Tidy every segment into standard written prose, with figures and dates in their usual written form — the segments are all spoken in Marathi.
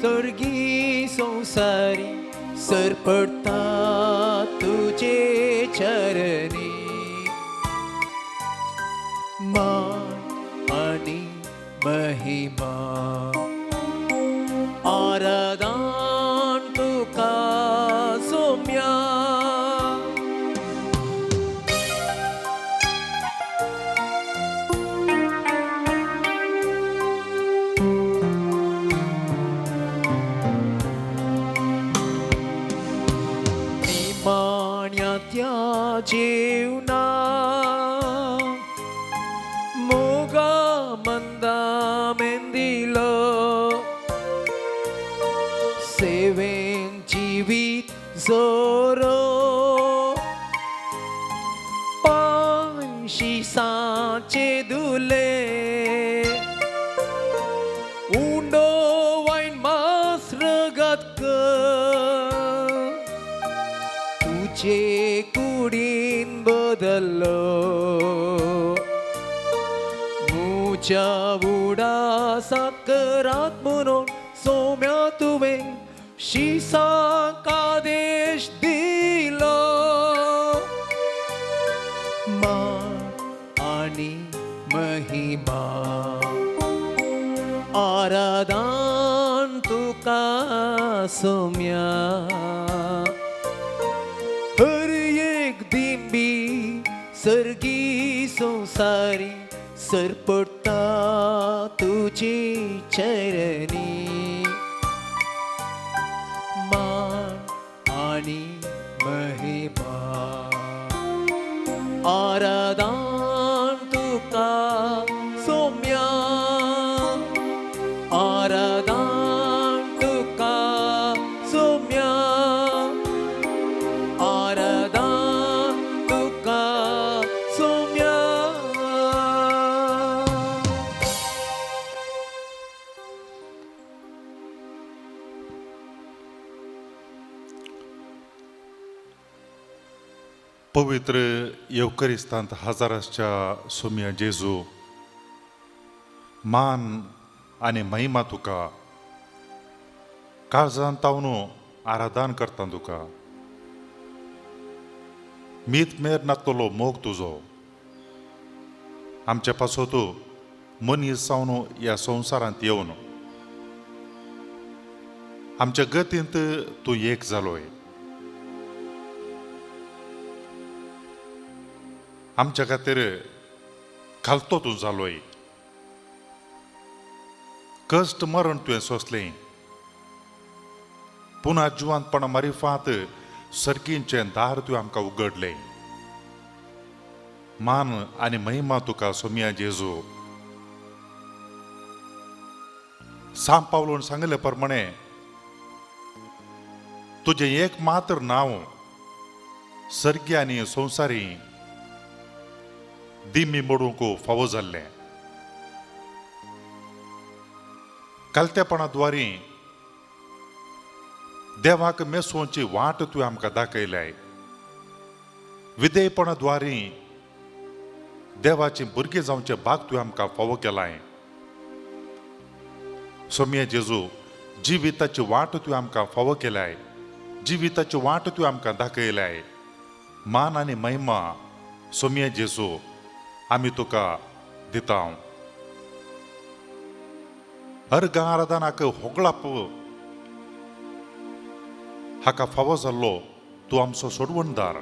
स्वर्गी संसारी सरपडता तुझे चरणी मान आणि महिमा आराधन तुका सौम्या निमाण्यात्या जीवना मोगा मंदा मेंदिलो सेवेन जीवित जोरो पांशी सांचे दुले उंडो वाईन मास रगत तुझे कुडीन बदललो मुझ्या उडासाकरात म्हणून सौम्या तुवें शिसांक आदेश दिलो मान आणि महिमा आराधन तुका सौम्या हर एक दिंबी सर्गी संसारी सरपडता तुझे चरणी मान आणि महिमा आराधन तुका सौम्या आराधन तुका सौम्या आराधन तुका सौम्या पवित्र येवकरिस्तांत हजाराच्या सौम्या जेजू मान आनी महिमा तुका काळजांत तावनू आराधन करता तुका मीत मेर नातलो मोग तुजो आमच्या पासो तूं मनीस जावन ह्या संवसारांत येवन आमच्या गतींत तूं एक जालोय आमच्या खातीर खालतो तूं जालोय कश्ट मरण तुवें सोंसलें पुना जिवंतपणा मारिफांत सर्गींचें दार तुवें आमकां उगडलें मान आनी महिमा तुका सौम्या जेजू सांग पावलोन सांगले प्रमाणे तुजें एक मात्र नांव सर्गी आनी संवसारी दिमी मोडूंक फावो जाल्लें कालतेपणाद्वारी देवाक मेसोवची वाट तुवें आमकां दाखयल्याय विधेयपणाद्वारी देवाची भुरगीं जावचे भाग तुवें आमकां फावो केलाय सौम्या जेजू जिविताची वाट तुवें आमकां फावो केल्याय जिविताची वाट तुवें आमकां दाखयल्याय मान आनी महिमा सौम्या जेजू आमी तुका दिता अर्घ आराधनाक होगळाप हाका फावो जाल्लो तूं आमचो सोडवणदार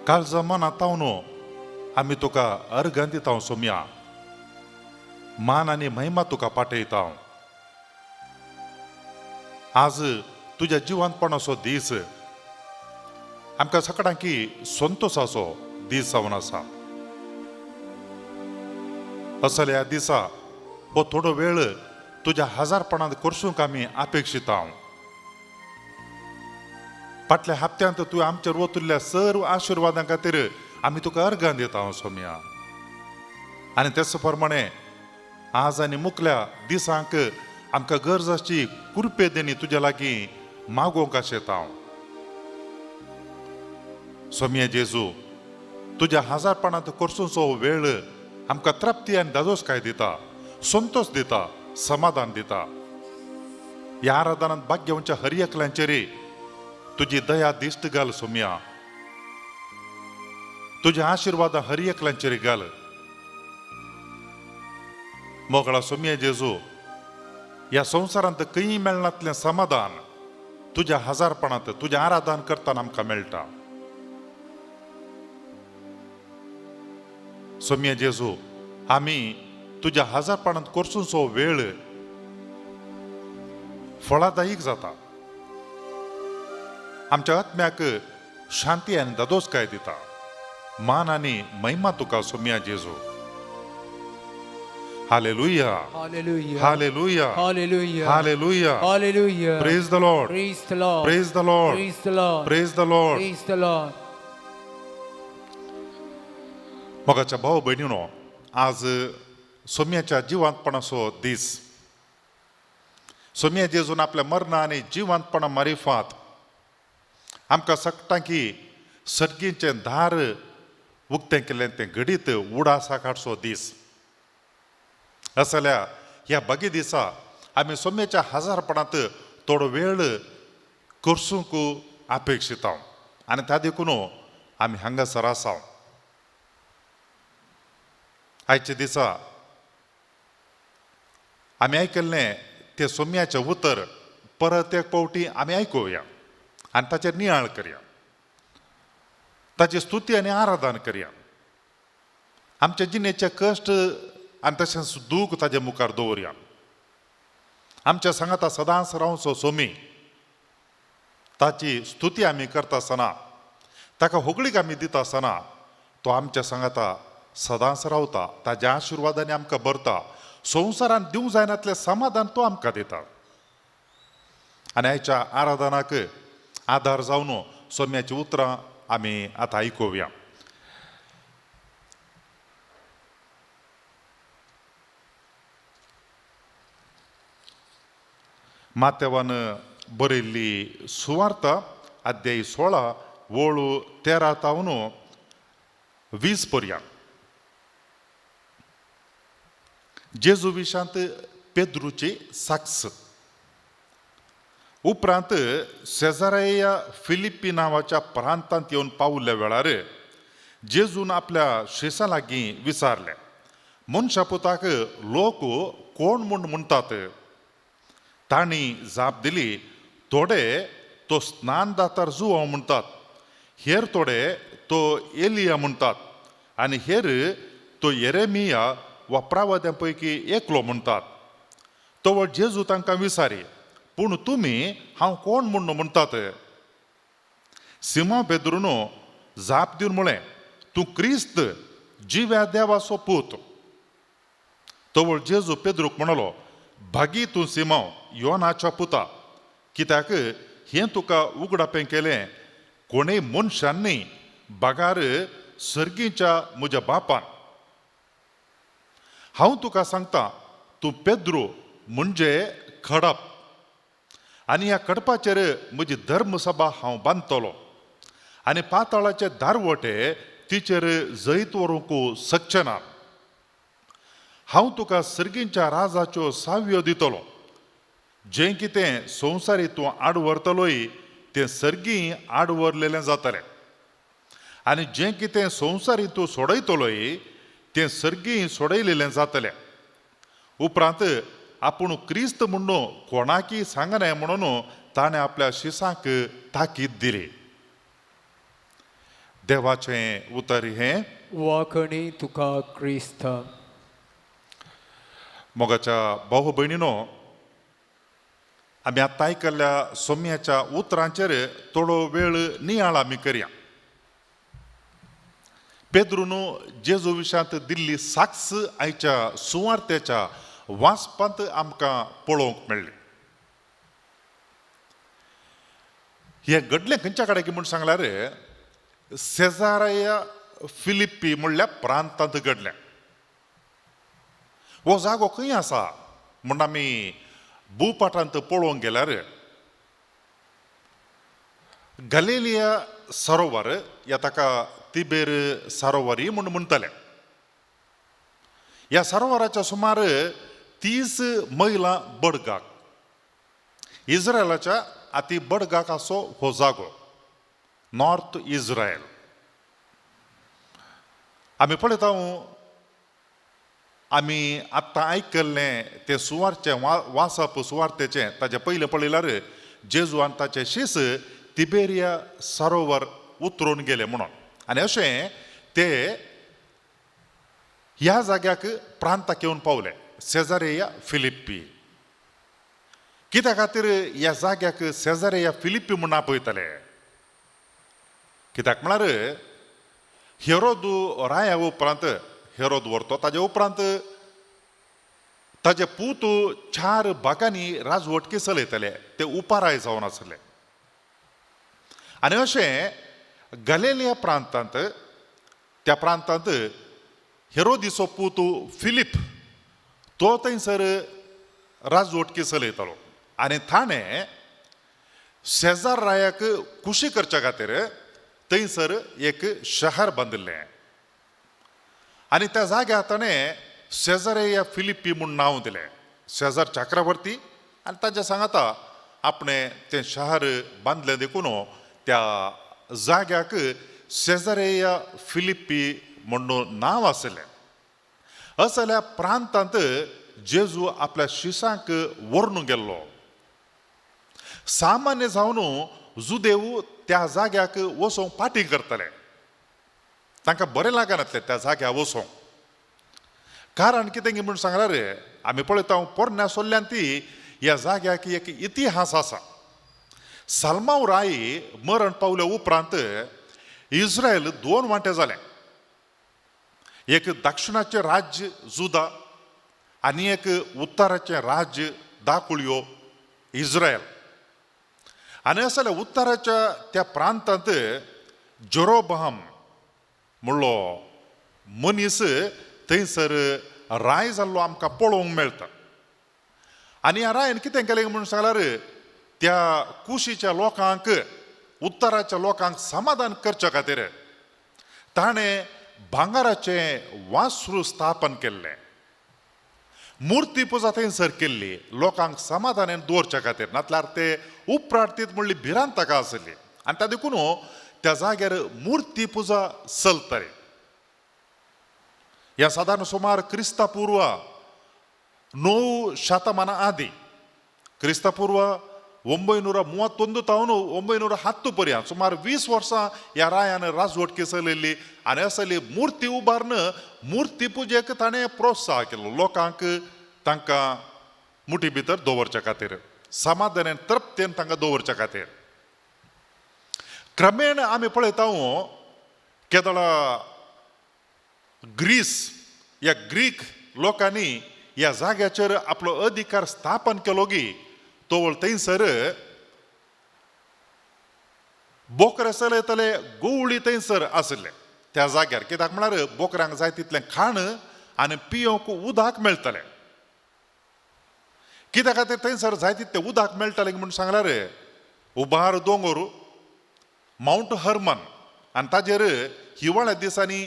काळजा मनांत तावनू आमी तुका अर्घ दिता सौम्या मान आनी महिमा तुका पाठयता आज तुज्या जिवंतपणाचो दीस आमकां सगळ्यांकी संतोशाचो दीस जावन आसा असले ह्या दिसा हो थोडो वेळ तुज्या हजारपणांत करसूंक आमी अपेक्षिता फाटल्या हप्त्यांत तुवें आमचेर वतुल्ल्या सर्व आशिर्वादां खातीर आमी तुका अर्घां दिता सौम्या आनी तेच प्रमाणे आज आनी मुखल्या दिसांक आमकां गरज आसची कुरपेदेनी तुज्या लागीं मागोवंक आशेता सौम्या जेजू तुज्या हजारपणांत करसूचो वेळ आमकां तृप्ती आनी दादोसकाय दिता संतोष दिता समाधान दिता या आराधनात भाग घेवच्या हर एकल्यांचेर तुझी दया दिश्ट घाल सोम्या. तुझ्या आशीर्वाद हर एकल्यांचेर घाल. मोगळा सोम्या जेजू, या संसारांत खंय मेळनातलें समाधान तुझ्या हजारपणांत तुझ्या आराधन करतना आमकां मेळटा. सोम्या जेजू, आमी तुझ्या हजारपणांत करसूनचो वेळ फळादायीक जाता. आमच्या आत्म्याक शांती आनी दादोसकाय दिता. मान आनी महिमा तुका सोम्या जेजू. Hallelujah, Hallelujah. Hallelujah, Hallelujah. Hallelujah. Hallelujah. Praise the Lord, Praise the Lord. Praise the Lord, Praise the Lord. Praise the Lord. Praise the Lord. मोगाच्या भाऊ बहिणीनो, आज सोम्याच्या जिवंतपणाचो दीस. सोम्या जेजून आपल्या मरणा आनी जिवंतपणा मारिफात आमकां सकता की सर्गीचें दार उक्तें केलें तें घडीत उडासा काडचो दीस. असल्या ह्या बागी दिसा आमी सोम्याच्या हजारपणांत थोडो वेळ करसूंक अपेक्षीत आहों. आनी त्या देखून आमी हांगासर आसा. आयच्या दिसा आमी आयकल्लें तें सोम्याचें उतर परत एक पावटी आमी आयकुया आनी ताचेर नियाळ करया. ताची स्तुती आनी आराधन करया. आमच्या जिणेचे कश्ट आनी तशेंच दूख ताजे मुखार दवरया. आमच्या सांगाता सदांच रावचो सोमी. ताची स्तुती आमी करता आसतना, ताका होगळीक आमी दिता आसतना तो आमच्या सांगाता सदांच रावता. ताज्या आशिर्वादांनी आमकां भरता. संवसारान दिवंक जायनातलें समाधान तो आमकां दिता. आनी आयच्या आराधनाक आदार जावन सोम्याची उतरां आमी आतां आयकुया. माथेवान बरयल्ली सुवार्ता अध्याय 16 वळू 13 तावन 20 पर्यंत. जेजू विशांत पेद्रूची साक्स. उपरांत सेजारेया फिलिप्पी नांवाच्या प्रांतांत येवन पावल्ल्या वेळार जेजून आपल्या शिश्यां लागीं विचारलें, मनशा पुताक लोक कोण म्हूण म्हणटात? तांणी जाप दिली, थोडे तो स्नानदातार जुवो म्हणटात, हेर थोडे तो एलिया म्हणटात आनी हेर तो येरेमिया वा प्रवाद्यां पैकी एकलो म्हणटात. तो जेजू तांकां विचारी, पूण तुमी हांव कोण म्हूण म्हणटात? सिमोन पेद्रून जाप दिवन म्हळें, तूं क्रिस्त, जिव्या देवाचो पूत. तो जेजू पेद्रूक म्हणलो, भागी तूं सिमोन, योनाच्या पुता, कित्याक हें तुका उगडापें केलें कोणेय मनशांनी बागार सर्गीच्या म्हज्या बापान. हांव तुका सांगता, तूं पेद्रू म्हणजे खडप, आनी ह्या खडपाचेर म्हजी धर्मसभा हांव बांदतलो, आनी पाताळाचे दारवटे तिचेर जैत व्हरूंक शकचे ना. हांव तुका सर्गींच्या राजाच्यो साव्यो दितलो. जें कितें संवसारी तूं आड व्हरतलोय तें सर्गी आड व्हरलेलें जातलें, आनी जें कितें संवसारी तूं सोडयतलोय तें सर्गी सोडयलेलें जातलें. उपरांत आपूण क्रिस्त म्हणून कोणाकी सांगनाय म्हणून ताणें आपल्या शिश्यांक ताकीद दिली. देवाचें उतर हें. वाकणी तुका क्रिस्त. मोगाच्या भाऊ भयणीनो, आमी आतां आयकल्ल्या सोम्याच्या उतरांचेर थोडो वेळ नियाळ आमी करया. पेद्रून जेजू विशांत दिल्ली साक्स आयच्या सुवार्तेच्या वाचपांत आमकां पळोवंक मेळ्ळी. हें घडलें खंयच्या कडेन म्हूण सांगल्यार सेजारेया फिलिप्पी म्हणल्या प्रांतांत घडलें. हो जागो खंय आसा म्हूण आमी भूपटांत पळोवंक गेल्यार गलिलिया सरोवर, या ताका तिबेर सरोवरी म्हूण म्हणटले. ह्या सरोवराच्या सुमार 30 मैलां बडगाक. इस्रायलाच्या अति बडगाक असो हो जागो नॉर्थ इस्रायल. आम्ही पळयता आम्ही आत्ता आयकल्लें ते सुवारचे वाचप सुवार्तेचे ताचे पयलें पळयल्यार जेजू आनी ताचे शिस तिबेरिया सरोवर उतरून गेले म्हणून. आनी अशें ते ह्या जाग्याक प्रांताक येवन पावले सेजारेया फिलिप्पी. कित्या खातीर ह्या जाग्याक सेजारेया फिलिप्पी म्हूण आपयताले? कित्याक म्हळ्यार हेरोद राया उपरांत हेरोद व्हरतो ताजे उपरांत ताजे पूत 4 भागांनी राजवटकी चलयताले. ते उपाराय जावन आसले. आनी अशें गलिलिया प्रांतांत त्या प्रांतांत हेरोदिचो पूत फिलिप तो थंयसर राजवटकी चलयतालो. आनी ताणें शेजार रायाक खुशी करच्या खातीर थंयसर एक शहर बांदिल्लें. आनी त्या जाग्यार ताणें शेजारेया फिलिप्पी म्हूण नांव दिलें. शेजार चक्रवर्ती आनी ताच्या सांगाता आपणें तें शहर बांदलें देखून त्या जाग्याक शेजारेया फिलिप्पी म्हणून नांव आसलें. असल्या प्रांतांत जेजू आपल्या शिसांक व्हरून गेल्लो. सामान्य जावन जुदेव त्या जाग्याक वचोंक पाटी करतले. तांकां बरें लागनातलें त्या जाग्यार वचोंक. कारण कितें म्हणून सांगल्यार आमी पळयता पोरण्या सोल्ल्यान ती ह्या जाग्याक एक इतिहास आसा. सल्मांव राई मरण पावल्या उपरांत इस्रायल 2 वांटे जाले. एक दक्षिणाचें राज्य जुदा आनी एक उत्तराचें राज्य दाखुळ्यो इस्रायल. आनी असल्या उत्तराच्या त्या प्रांतांत जेरोबहाम म्हणलो मनीस थंयसर राय जाल्लो आमकां पळोवंक मेळटा. आनी ह्या रायन कितें केलें म्हणून सांगल्यार त्या कुशीच्या लोकांक उत्तराच्या लोकांक समाधान करच्या खातीर ताणें भांगाराचें वासरू स्थापन केल्लें. मुर्ती पुजा थंयसर केल्ली लोकांक समाधानान दवरच्या खातीर. नातल्यार ते उपरार्थीत म्हणली भिरांत ताका आसली. आनी त्या देखून त्या जाग्यार मुर्ती पुजा चलताली. ह्या सादारण सुमार क्रिस्तपूर्व 9 ಶತಮಾನ आदी क्रिस्तपूर्व 931 तावन 910 पर्यंत सुमार 20 वर्सां ह्या रायान राजवटकी चलयल्ली. आनी असली मुर्ती उबारण मुर्ती पुजेक ताणें प्रोत्साह केलो लोकांक तांकां मुठी भितर दवरच्या खातीर समाधानान तृप्तेन तांकां दवरच्या खातीर. क्रमेण आमी पळयता केदळ ग्रीस ह्या ग्रीक लोकांनी ह्या जाग्याचेर आपलो अधिकार स्थापन केलो गी तोवळ थंयसर बोकरे चलयताले गोवळी थंयसर आसले त्या जाग्यार. कित्याक म्हळ्यार बोकऱ्यांक जाय तितलें खाण आनी पियोंक उदक मेळटलें. कित्या खातीर थंयसर जाय तितलें उदक मेळटलें म्हणून सांगल्यार उबार दोंगर माउंट हर्मन आनी ताजेर हिवाळ्या दिसांनी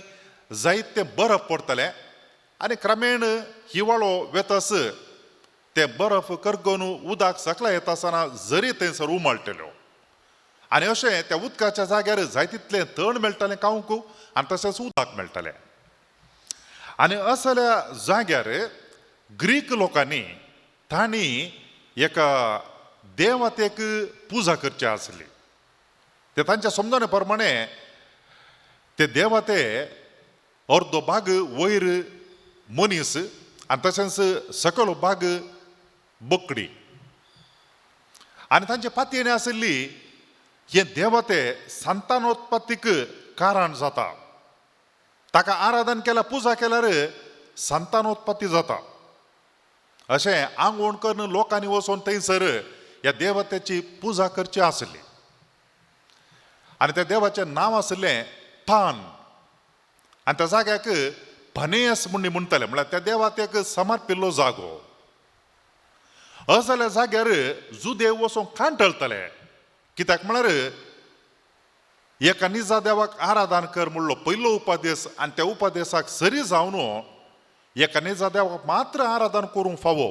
जायते बरफ पडटलें. आनी क्रमेण हिवाळो वेतस ते बरफ करगून उदक सकला येता आसतना झरी थंयसर उमळटल्यो. आनी अशें त्या उदकाच्या जाग्यार जाय तितलें थंड मेळटलें खावंक आनी तशेंच उदक मेळटलें. आनी असल्या जाग्यार ग्रीक लोकांनी तांणी एका देवतेक पुजा करची आसली. ते तांच्या समजणे प्रमाणे ते देवते अर्दो भाग वयर मनीस आनी तशेंच सकयल भाग बोकडी. आनी तांची पातयेणी आशिल्ली हे देवते संतानोत्पत्तीक कारण जाता. ताका आराधन केल्यार पुजा केल्यार संतानोत्पत्ती जाता. अशें आंगवण करून लोकांनी वचून थंयसर ह्या देवतेची पुजा करची आसली. आनी त्या देवाचें नांव आसलें पान. आनी त्या जाग्याक पनेस म्हणून म्हणटाले म्हळ्यार त्या देवाक समर्पिल्लो जागो. असल्या जाग्यार जुदेव वचोंक कांटळटले. कित्याक म्हळ्यार एका निजा देवाक आराधन कर म्हणलो पयलो उपदेश आनी त्या उपदेशाक सरी जावन एका निजा देवाक मात्र आराधन करूंक फावो.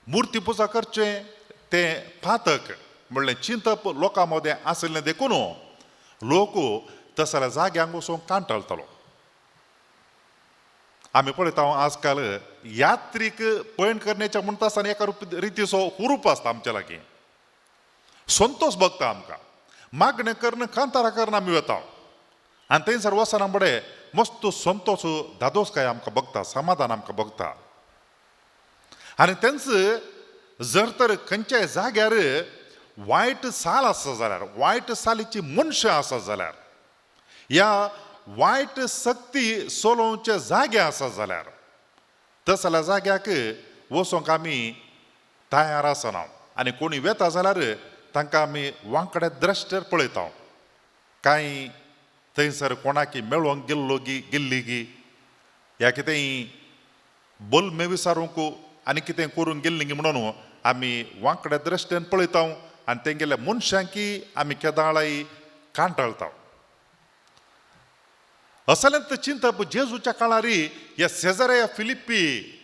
मुर्ती पुजा करचें ते पातक म्हणलें चिंतप लोकां मदें आसलें देखून लोक तसल्या जाग्यांक वचूंक कांटाळटलो. आमी पळयता आजकाल यात्रीक पयण करण्याच्या म्हणटा आसतना एका रितीचो हुरूप आसता आमच्या लागीं. संतोष भोगता आमकां मागणें करन कांतारां करन आमी वता आनी थंयसर वचना बडे मस्त संतोष धादोसकाय आमकां भोगता, समाधान आमकां भोगता. आनी तेंच जर तर खंयच्याय जाग्यार वायट साल आसा जाल्यार, वायट सालीची मनशां आसा जाल्यार, या वायट सक्ती सोलोवचे जागे आसा जाल्यार तसल्या जाग्याक वचोंक आमी तयार आसना. आनी कोणी वेता जाल्यार तांकां आमी वांकडे द्रश्टेर पळयता. कांय थंयसर कोणाकी मेळोवंक गेल्ली गी या कितेंय बोलमे विचारूंक आनी कितें करूंक गेल्ली गी म्हणून आमी वांकडे द्रश्टेन पळयता आनी तेंगेल्या मनशांकी आमी केदाळाय कांटाळता. असलेंत चिंतप जेजूच्या काळार ह्या सेजारिया फिलिप्पी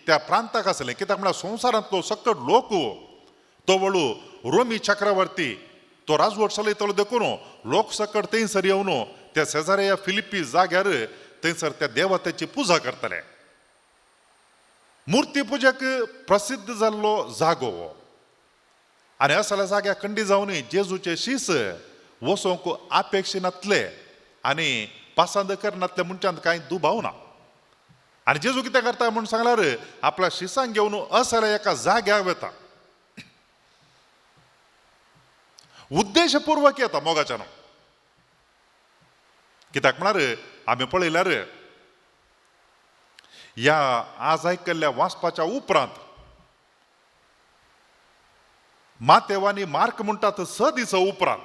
त्या प्रांताक आसलें. कित्याक म्हळ्यार संवसारांतलो सकट लोक तो वळू रोमी चक्रवर्ती तो राजवट चलयतलो देखून लोक सकट थंयसर येवन त्या सेजारिया फिलिप्पी जाग्यार थंयसर त्या देवतेची पुजा करतले. मुर्ती पुजेक प्रसिद्ध जाल्लो जागो हो. आनी असल्या जाग्याक खंडी जावन जेजूचे शीस वचोंक अपेक्षिनातले आनी पसंद करनातल्या मनशांत कांय दुबाव ना. आनी जेजू कितें करता म्हूण सांगल्यार आपल्या शिसांक घेवन असल्या एका जाग्यार वता. उद्देशपूर्वक येता मोगाच्यान. कित्याक म्हळ्यार आमी पळयल्यार ह्या आज आयकल्ल्या वाचपाच्या उपरांत मातेव आनी मार्क म्हणटात 6 दिसां उपरांत,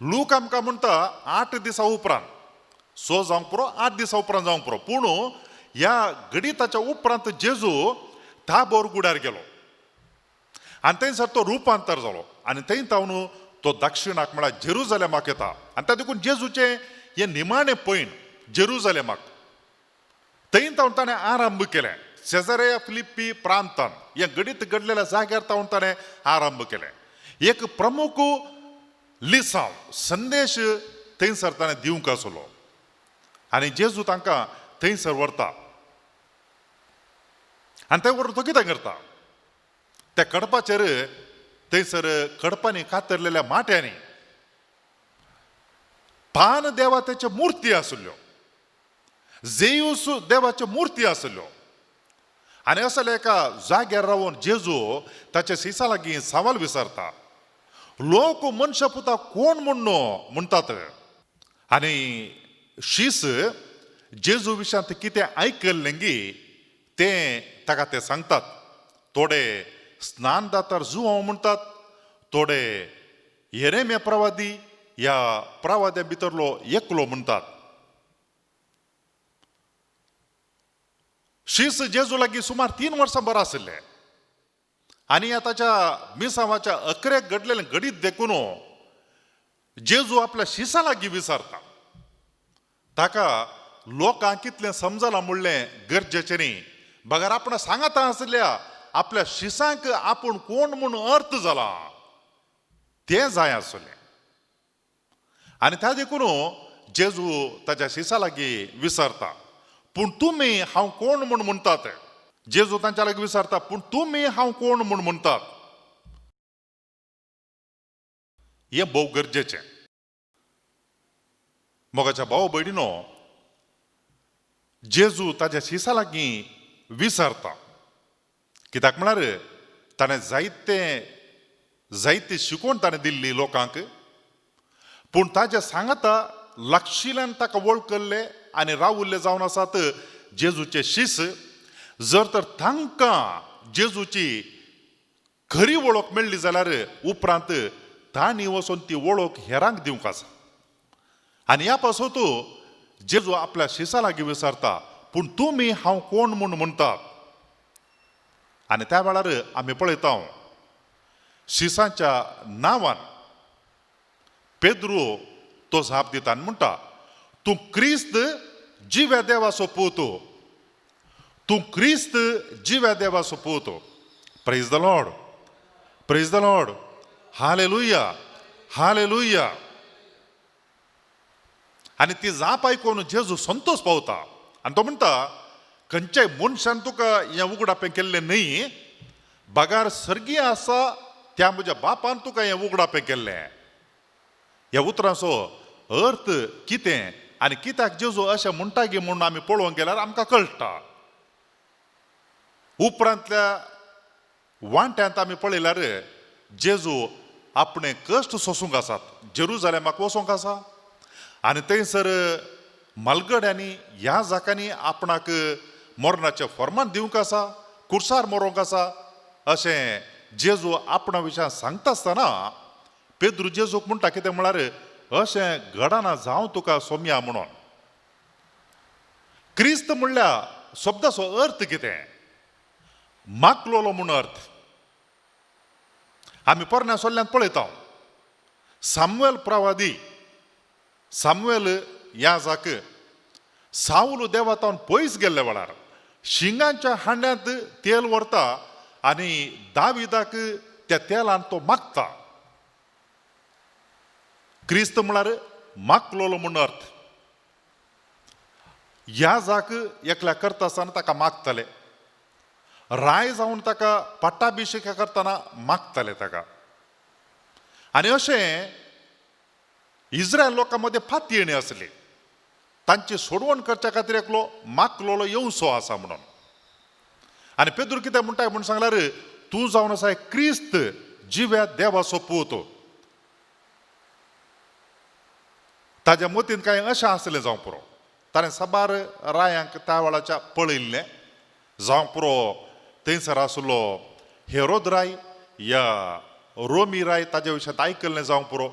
लूक आमकां म्हणटा 8 दिसां उपरांत, 6 जावंक पुरो 8 दिसां उपरांत जावंक पुरो. पूण ह्या गणिताच्या उपरांत जेजू ताबोर गुड्यार गेलो आनी थंयसर तो रुपांतर जालो आनी थंय तावन तो दक्षिणाक म्हळ्यार जेरुजलेमाक येता. आनी त्या देखून जेजूचे हे निमाणें पयण जेरुजलेमाक थंय तावन ताणें आरंभ केलें. सेजारिया फिलिप्पी प्रांतान हे गणित घडलेल्या जाग्यार तावन ताणें आरंभ केलें. एक प्रमुख लिसांव संदेश थंयसर ताणें दिवंक आसलो आनी जेजू तांकां थंयसर व्हरता. आनी थंय व्हरून तो कितें करता, त्या कडपाचेर थंयसर कडपांनी कातरलेल्या माट्यांनी पान देवात्याच्यो मुर्ती आसल्यो, जेयूस देवाच्यो मुर्ती आसल्यो. आनी असले एका जाग्यार रावन जेजू ताच्या शिसा लागीं सवाल विचारता. लोक मनशा पुता कोण म्हणटात. आनी शीस जेजू विशयांत कितें आयकल्लें गी तें ताका ते सांगतात. थोडे स्नानदातार जुवांव म्हणटात, थोडे येरेम्या प्रवादी ह्या प्रवाद्या भितरलो एकलो म्हणटात. शीस जेजू लागीं सुमार 3 वर्सां बरें आशिल्लें आनी ताच्या मिसावाच्या अकरेक घडलेलें घडीत देखून जेजू आपल्या शिसा लागीं विचारता. ताका लोकांक कितलें समजलां म्हणलें गरजेचें न्ही. बगर आपण सांगता आसल्या आपल्या शिसांक आपूण कोण म्हूण अर्थ जाला तें जाय आसलें. आनी त्या देखून जेजू ताच्या शिसा लागीं विचारता, पूण तुमी हांव कोण म्हूण म्हणटात. जेजू तांच्या लागीं विचारता, पूण तुमी हांव कोण म्हूण म्हणटात. हें भोव गरजेचें. मोगाच्या भाव भयणीनो, जेजू ताच्या शिसा लागीं विचारता. कित्याक म्हळ्यार ताणें जायती शिकवण ताणें दिल्ली लोकांक, पूण ताजे सांगता लागशिल्ल्यान ताका वळखले आनी रावुल्ले जावन आसात जेजूचे शीस. जर तर तांकां जेजूची खरी वळख मेळ्ळी जाल्यार उपरांत तांणी वचून ती वळख हेरांक दिवंक आसा. आनी ह्या पासत जेजू आपल्या शिसा लागीं विचारता, पूण तुमी हांव कोण म्हूण म्हणटात. आनी त्या वेळार आमी पळयता शिसांच्या नांवान पेद्रू तो जाप दिता आनी म्हणटा, तूं क्रिस्त जिव्या देवाचो पूत. तूं क्रिस्त जिव्या देवाचो पूत. Praise the lord. Praise the lord. Hallelujah, hallelujah. आणि ती जाप ऐकून जेजू संतोष पावता आणि तो म्हणता खंयच्याय मनशान तुका हे उगडापें केल्लें न्ही, बगार सर्गीय आसा त्या म्हज्या बापान तुका हें उगडापें केल्लें. ह्या उतराचो अर्थ कितें आनी कित्याक जेजू अशें म्हणटा गे म्हणून आमी पळोवंक गेल्यार आमकां कळटा. उपरांतल्या वांट्यांत आमी पळयल्यार जेजू आपणे कश्ट सोसूंक आसात, जेरुजालेमाक वचोंक आसा आनी थंयसर मालगड्यांनी ह्या जाकांनी आपणाक मरणाचें फर्मान दिवंक आसा, कुर्सार मरोंक आसा अशें जेजू आपणा विशयां सांगता आसतना पेद्रू जेजूक म्हणटा कितें म्हळ्यार अशें घडना जावं तुका सोम्या म्हणून. क्रिस्त म्हणल्या शब्दाचो अर्थ कितें? मागलोलो म्हूण अर्थ. आमी पोरण्या सोल्ल्यांत पळयता सामुएल प्रवादी, सामुएल ह्या जाक साऊल देवातावन पयस गेल्ल्या वेळार शिंगांच्या हांड्यांत तेल व्हरता आनी दाविदाक त्या तेलान तो मागता. क्रिस्त म्हळ्यार मागलोलो म्हूण अर्थ. ह्या जाक एकल्या करता आसतना ताका मागताले, राय जावन ताका पट्टाभिषेक करतना मागताले ताका. आनी अशें इस्रायल लोकां मदें फाती येणी आसली, तांची सोडवण करच्या खातीर एकलो मागलोलो येवचो आसा म्हणून. आनी पेद्रू कितें म्हणटाय म्हूण सांगल्यार तूं जावन आसा क्रिस्त जिव्या देवाचो पूत. ताज्या मतीन कांय अशें आसलें जावं पुरो. ताणें साबार रायांक त्या वेळाच्या पळयल्लें जावं पुरो. थंयसर आसलो हेरोद राय या रोमी राय ताज्या विशयांत आयकल्लें जावं पुरो.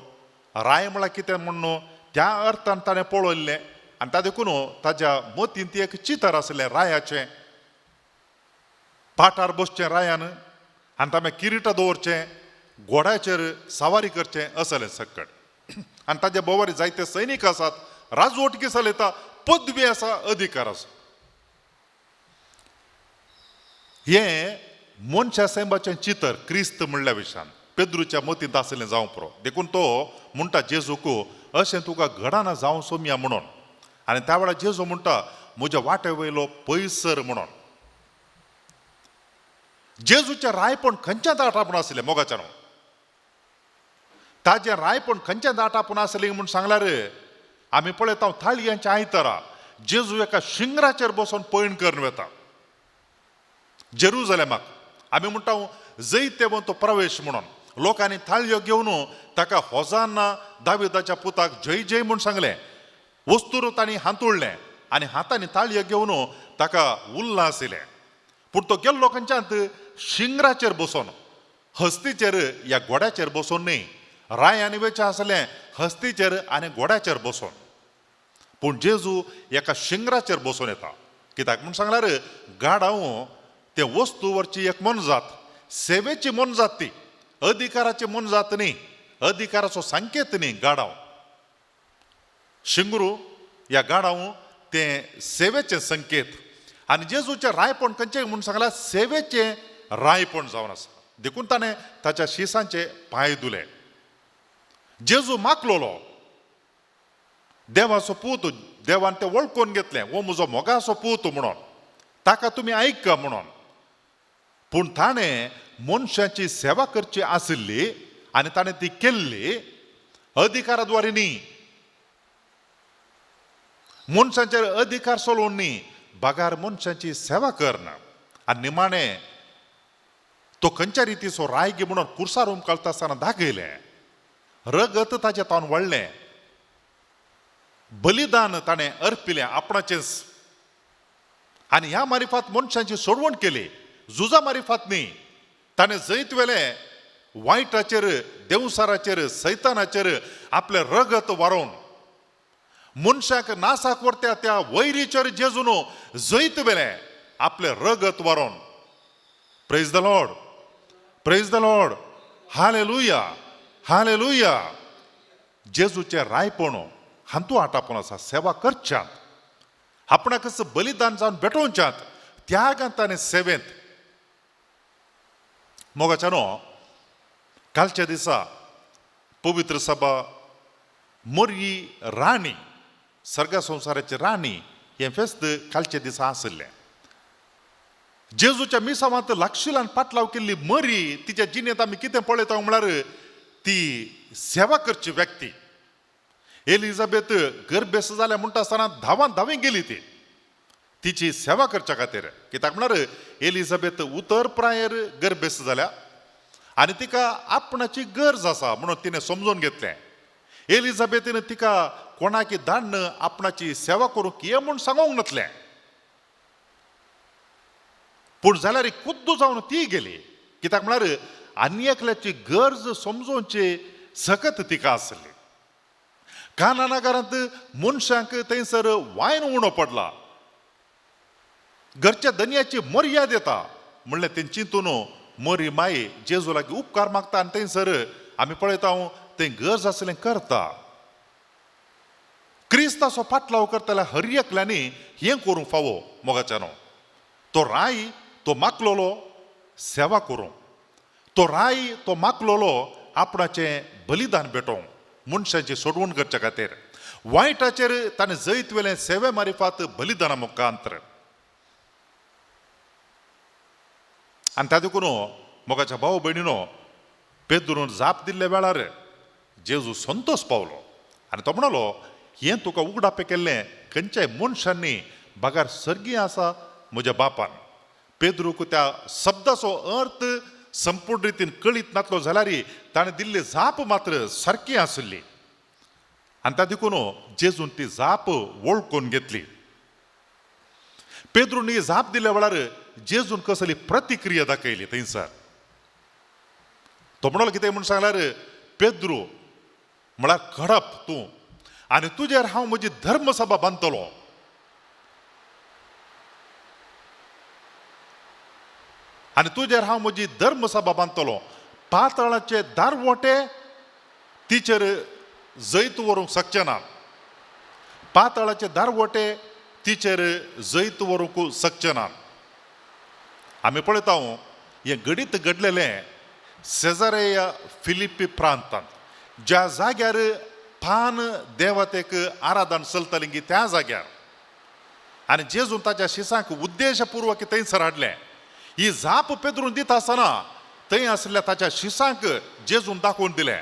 राय म्हळ्यार कितें म्हणून त्या अर्थान ताणें पळयल्लें आनी ताका देखून ताज्या मतीन ती एक चितर आसलें रायाचें. पाठार बसचें रायान आनी तांबें किरीट दवरचें, घोड्याचेर सवारी करचें असलें सकट. आनी ताजे बोवारी जायते सैनीक आसात, राजवटकी चलयता, पदवी आसा, अधिकार आसा. हें मनशा सैमाचें चितर क्रिस्त म्हणल्या विशयान पेद्रूच्या मतींत आसलें जावं पुरो. देखून तो म्हणटा जेजूक अशें तुका घडना जावं सोम्या म्हणून. आनी त्या वेळार जेजू म्हणटा म्हज्या वाटे वयलो पयसर म्हणून. जेजूचें रायपण खंयच्या दाटापून आसलें मोगाच्यान. ताजें रायपण खंयच्या दाटापून आसलें म्हूण सांगल्यार आमी पळयता थाळयांच्या आयतारा जेजू एका शिंगराचेर बसून पयण करून वता जेरुजालेमाक. आमी म्हणटा जैते तो प्रवेश म्हणून. लोकांनी थाळयो घेवन ताका होजान्ना दाविदाच्या पुताक जय जय म्हूण सांगलें. वस्तूर तांणी हांतुळलें आनी हातांनी थाळयो घेवन ताका उल्हासिलें. पूण तो गेल्लो खंयच्यात शिंगराचेर बसून, हस्तीचेर ह्या घोड्याचेर बसून न्ही. रायांनी वेचें आसलें हस्तीचेर आनी घोड्याचेर बसून. पूण जेजू एका शिंगराचेर बसून येता. कित्याक म्हूण सांगल्यार गाडाव ते वस्तूवरची एक मनजात, सेवेची मनजात, ती अधिकाराची मनजात न्ही, अधिकाराचो संकेत न्ही. गाडाव शिंगरू ह्या गाडाव ते सेवेचे संकेत. आनी जेजूचें रायपण खंयचें म्हूण सांगल्यार सेवेचें रायपण जावन आसा. देखून ताणें ताच्या शिसांचे पांय धुले. जेजू मागलोलो देवाचो पूत. देवान तें वळखून घेतलें, हो म्हजो मोगाचो पूत म्हणून, ताका तुमी आयका म्हणून. पूण ताणें मनशाची सेवा करची आसली आनी ताणें ती केल्ली अधिकाराद्वारे न्ही, मनशांचेर अधिकार चलोवन न्ही, बगार मनशांची सेवा करना. आनी निमाणें तो खंयच्या रितीचो रायगी म्हणून कुर्सार उमकळटा आसतना दाखयलें. रगत ताचें तावन वळ्ळें. बलिदान ताणें अर्पिलें आपणाचेंच. आनी ह्या मारिफात मनशांची सोडवण केली, झुजा मारिफात न्ही. ताणें जैत वेलें वायटाचेर, देवसाराचेर, सैतानाचेर आपलें रगत वारोवन मनशाक नासाक व्हरत्या त्या वैरीचेर जेजून जैत वेलें आपलें रगत वारोवन. Praise the lord, praise the lord, hallelujah, hallelujah. जेजूचें रायपण हांतू आटापून आसा. सेवा करच्यात, आपणाकच बलिदान जावन भेटोवच्यात, त्यागांत आनी सेवेंत. मोगाच्यानो कालच्या दिसा पवित्र सभा मोरी राणी सर्गा संसाराची राणी हे फेस्त कालच्या दिसा आसले जेजूच्या मिसामात लागशिलान पाटलाव केल्ली मरी तिच्या जिणेंत आमी कितें पळयता म्हळ्यार ती सेवा करची व्यक्ती एलिझाबेथ गर्भेस जाल्या म्हणटा आसतना धांवें गेली ती तिची सेवा करच्या खातीर कित्याक म्हळ्यार एलिझाबेथ उतर प्रायर गर्भेस जाल्या आनी तिका आपणाची गरज आसा म्हणून तिणें समजून घेतलें एलिझाबेथीन तिका कोणाकी धाडन आपणाची सेवा करूंक ये म्हूण सांगूंक नातलें पूण जाल्यार खुद्द जावन ती गेली कित्याक म्हळ्यार आनी एकल्याची गरज समजोवची सकत तिका आसली काना नगरांत मनशांक थंयसर वायन उणो पडला घरच्या धन्याची मर्याद येता म्हणलें तें चिंतून मरी माई जेजू लागीं उपकार मागता आनी थंयसर आमी पळयता तें गरज आसलें करता क्रिस्ताचो पाटलाव करतल्या हर एकल्यांनी हें करूंक फावो मोगाच्यानो तो राय तो मागलोलो सेवा करूं तो राय तो मागलोलो आपणाचें बलिदान भेटोवंक मनशांची सोडवण करचे खातीर वायटाचेर ताणें जैत वेलें सेवे मारिफात बलिदाना मुखांतर आनी तातूंत मोगाच्या भाव भयणीनो पेद्रून जाप दिल्ल्या वेळार जेजू संतोश पावलो आनी तो म्हणलो हें तुका उगडापे केल्लें खंयच्याय मनशांनी बागार सर्गी आसा म्हज्या बापान पेद्रूक त्या शब्दाचो अर्थ संपूर्ण रितीन कळीत नासलो जाल्यार ताणें दिल्ली जाप मात्र सारकी आसली आनी तातूंत जेजून ती जाप वळखून घेतली पेद्रून ही जाप दिल्ल्या वेळार जेजून कसली प्रतिक्रिया दाखयली थंयसर तो म्हणलो कितें म्हूण सांगल्यार पेद्रू म्हळ्यार खडप तूं आनी तुजेर हांव म्हजी धर्मसभा बांदतलो आनी तुजेर हांव म्हजी धर्मसभा बांदतलो पातळाचे दारवटे तिचेर जैत व्हरूंक शकचे ना पातळाचे दारवटे तिचेर जैत व्हरूंक शकचे ना आमी पळयता हें घडीत घडलेलें सेजारेया फिलिप्पी प्रांतांत ज्या जाग्यार पान देवतेक आराधन चलतलें त्या जाग्यार आनी जेजून ताच्या शिसांक उद्देशपूर्वक थंयसर हाडलें ही जाप पेद्रून दित आसतना थंय आसलेल्या ताच्या शिसांक जेजून दाखोवन दिलें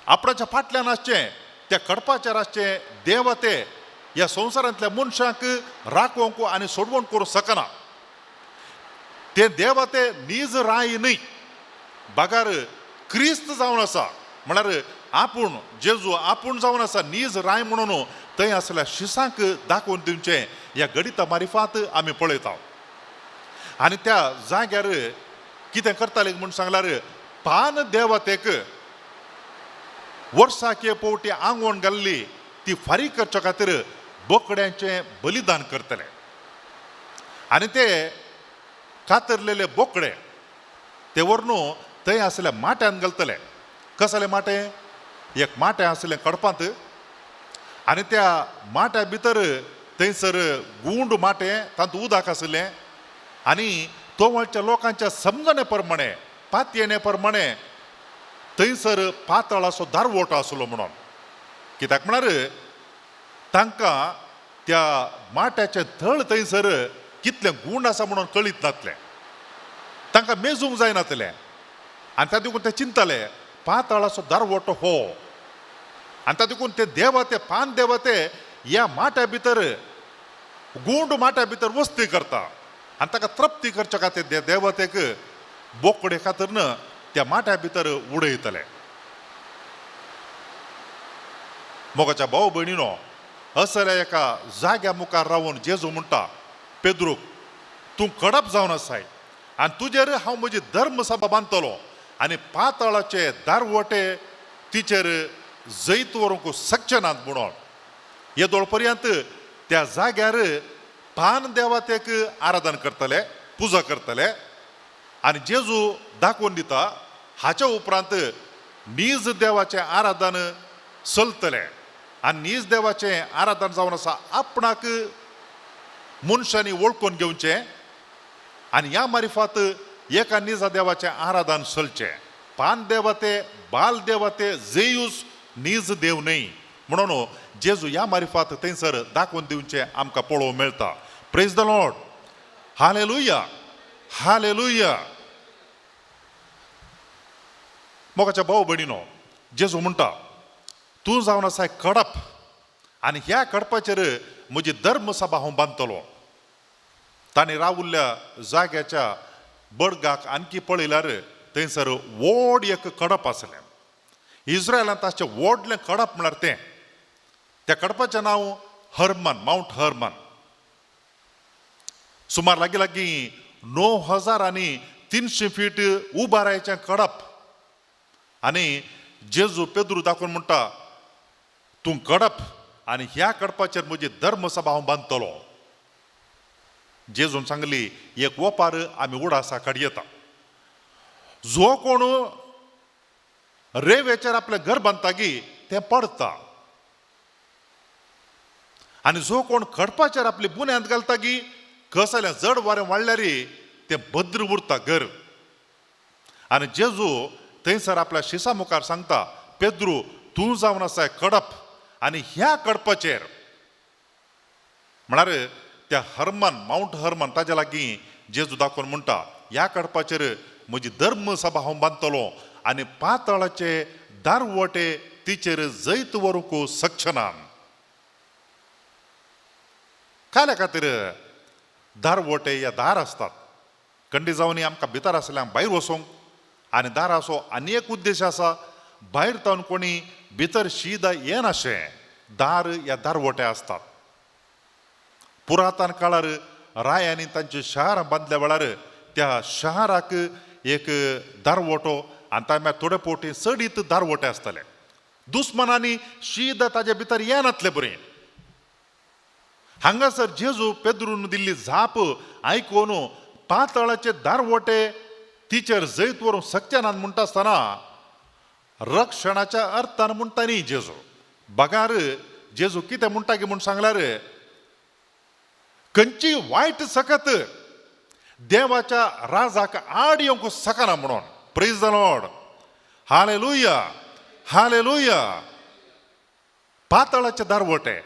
आपणाच्या फाटल्यान आसचें त्या कडपाचेर आसचें देवते ह्या संवसारांतल्या मनशांक राखोवंक आनी सोडवण करूंक शकना ते देवते नीज राय न्हय बागार क्रिस्त जावन आसा म्हळ्यार आपूण जेजू आपूण जावन आसा नीज राय म्हणून थंय आसलेल्या शिसांक दाखोवन दिवचें ह्या गणिता मारिफात आमी पळयता आनी त्या जाग्यार कितें करताले म्हूण सांगल्यार पान देवतेक वर्साके पोवटी आंगवण घाल्ली ती फारीक करचे खातीर बोकड्यांचें बलिदान करतले आनी ते कातरलेले बोकडे ते व्हरून थंय आसलेल्या माट्यान घालतले कसले माटे एक माटें आसलें कडपांत आनी त्या माट्या भितर थंयसर गुंड माटें तातूंत उदक आसलें आनी तोवळच्या लोकांच्या समजणे प्रमाणे पातयेणे प्रमाणे थंयसर पातळाचो दारवटो आसलो म्हणून कित्याक म्हळ्यार तांकां त्या माट्याचें थळ थंयसर कितलें गूण आसा म्हणून कळीत नासलें तांकां मेजूंक जायनासलें आनी तातूंत ते चिंतले पातळाचो दारवटो हो आनी तातूंत ते देवते पान देवते ह्या माट्या भितर गुंड माट्या भितर वस्ती करता आनी ताका तृप्ती करचे खातीर ते देवतेक बोकडे खातीर त्या माट्या भितर उडयतले मोगाच्या भाव भयणीनो असल्या एका जाग्या मुखार रावून जेजू म्हणटा पेद्रूक तूं कडप जावन आसाय आनी तुजेर हांव म्हजी धर्मसभा बांदतलो आनी पातळाचे दारवटे तिचेर जैत व्हरूंक शकचे नात म्हणून हे दोळ पर्यंत त्या जाग्यार पान देवतेक आराधन करतले पुजा करतले आनी जेजू दाखोवन दिता हाच्या उपरांत नीज देवाचें आराधन चलतलें आनी नीज देवाचें आराधन जावन आसा आपणाक मनशांनी वळखून घेवचें आनी ह्या मारिफात एका निजा देवाचें आराधन चलचें पान देवते बाल देवते जेयूस नीज देव नाही म्हणून जेजू या मार्फत थंयसर दाखोवन दिवचे आमकां पळोवंक मेळटा. Praise the lord. Hallelujah hallelujah. मोगाच्या भाऊ भयणीनो, जेजू म्हणटा तूं जावन आसा कडप आनी ह्या कडपाचेर म्हजी धर्मसभा हांव बांदतलो. ताणें रावुल्ल्या जाग्याच्या बडगाक आणखी पळयल्यार थंयसर व्हड एक कडप आसलें. इस्रायलांत ताचें व्हडलें कडप म्हळ्यार तें. त्या कडपाचें नांव हर्मन, माउंट हर्मन. सुमार लागीं लागीं 9300 फीट उबा रावचें कडप. आनी जेजू पेद्रू दाखोवन म्हणटा तूं कडप आनी ह्या कडपाचेर म्हजी धर्मसभा हांव बांदतलो. जेजून सांगली एक वोपार आमी उडासा काडयता. जो कोण रेंवेचेर आपलें घर बांदता गी तें पडता आनी जो कोण कडपाचेर आपली बुन्यांद घालता गी कसलें जड वारें वाडल्यार तें भद्र उरता घर. आनी जेजू थंयसर आपल्या शिसा मुखार सांगता पेद्रू तूं जावन आसा कडप आनी ह्या कडपाचेर म्हळ्यार त्या हर्मन माउंट हर्मन ताज्या लागीं जेजू दाखोवन म्हणटा ह्या कडपाचेर म्हजी धर्मसभा हांव बांदतलो आनी पातळाचे दारवटे तिचेर जैत व्हरूंक शकना. काल्या खातीर दारवटे हे दार आसतात. खंडी जावन आमकां भितर आसल्यांक भायर वचोंक आनी दाराचो आनी एक उद्देश आसा भायर तावन कोणी भितर शीदा येनाशें दार ह्या दारवटे आसतात. पुरातन काळार रायांनी तांचे शहर बांदल्या वेळार त्या शहराक एक दारवटो आनी तांब्या थोडे पोटी चडीत दारवटे आसताले. दुस्मनांनी शीद ताजे भितर येनातले बरें. हांगासर जेजू पेद्रून दिल्ली झाप आयकून पातळाचे दारवटे तिचेर जैत व्हरूंक शकचे ना म्हणटा आसतना रक्षणाच्या अर्थान म्हणटा न्ही जेजू. बगार जेजू कितें म्हणटा गे म्हूण सांगल्यार खंयची वायट सकत देवाच्या राजाक आड येवंक शकना म्हणून. Praise the lord. Hallelujah hallelujah. पातळाचे दारवटे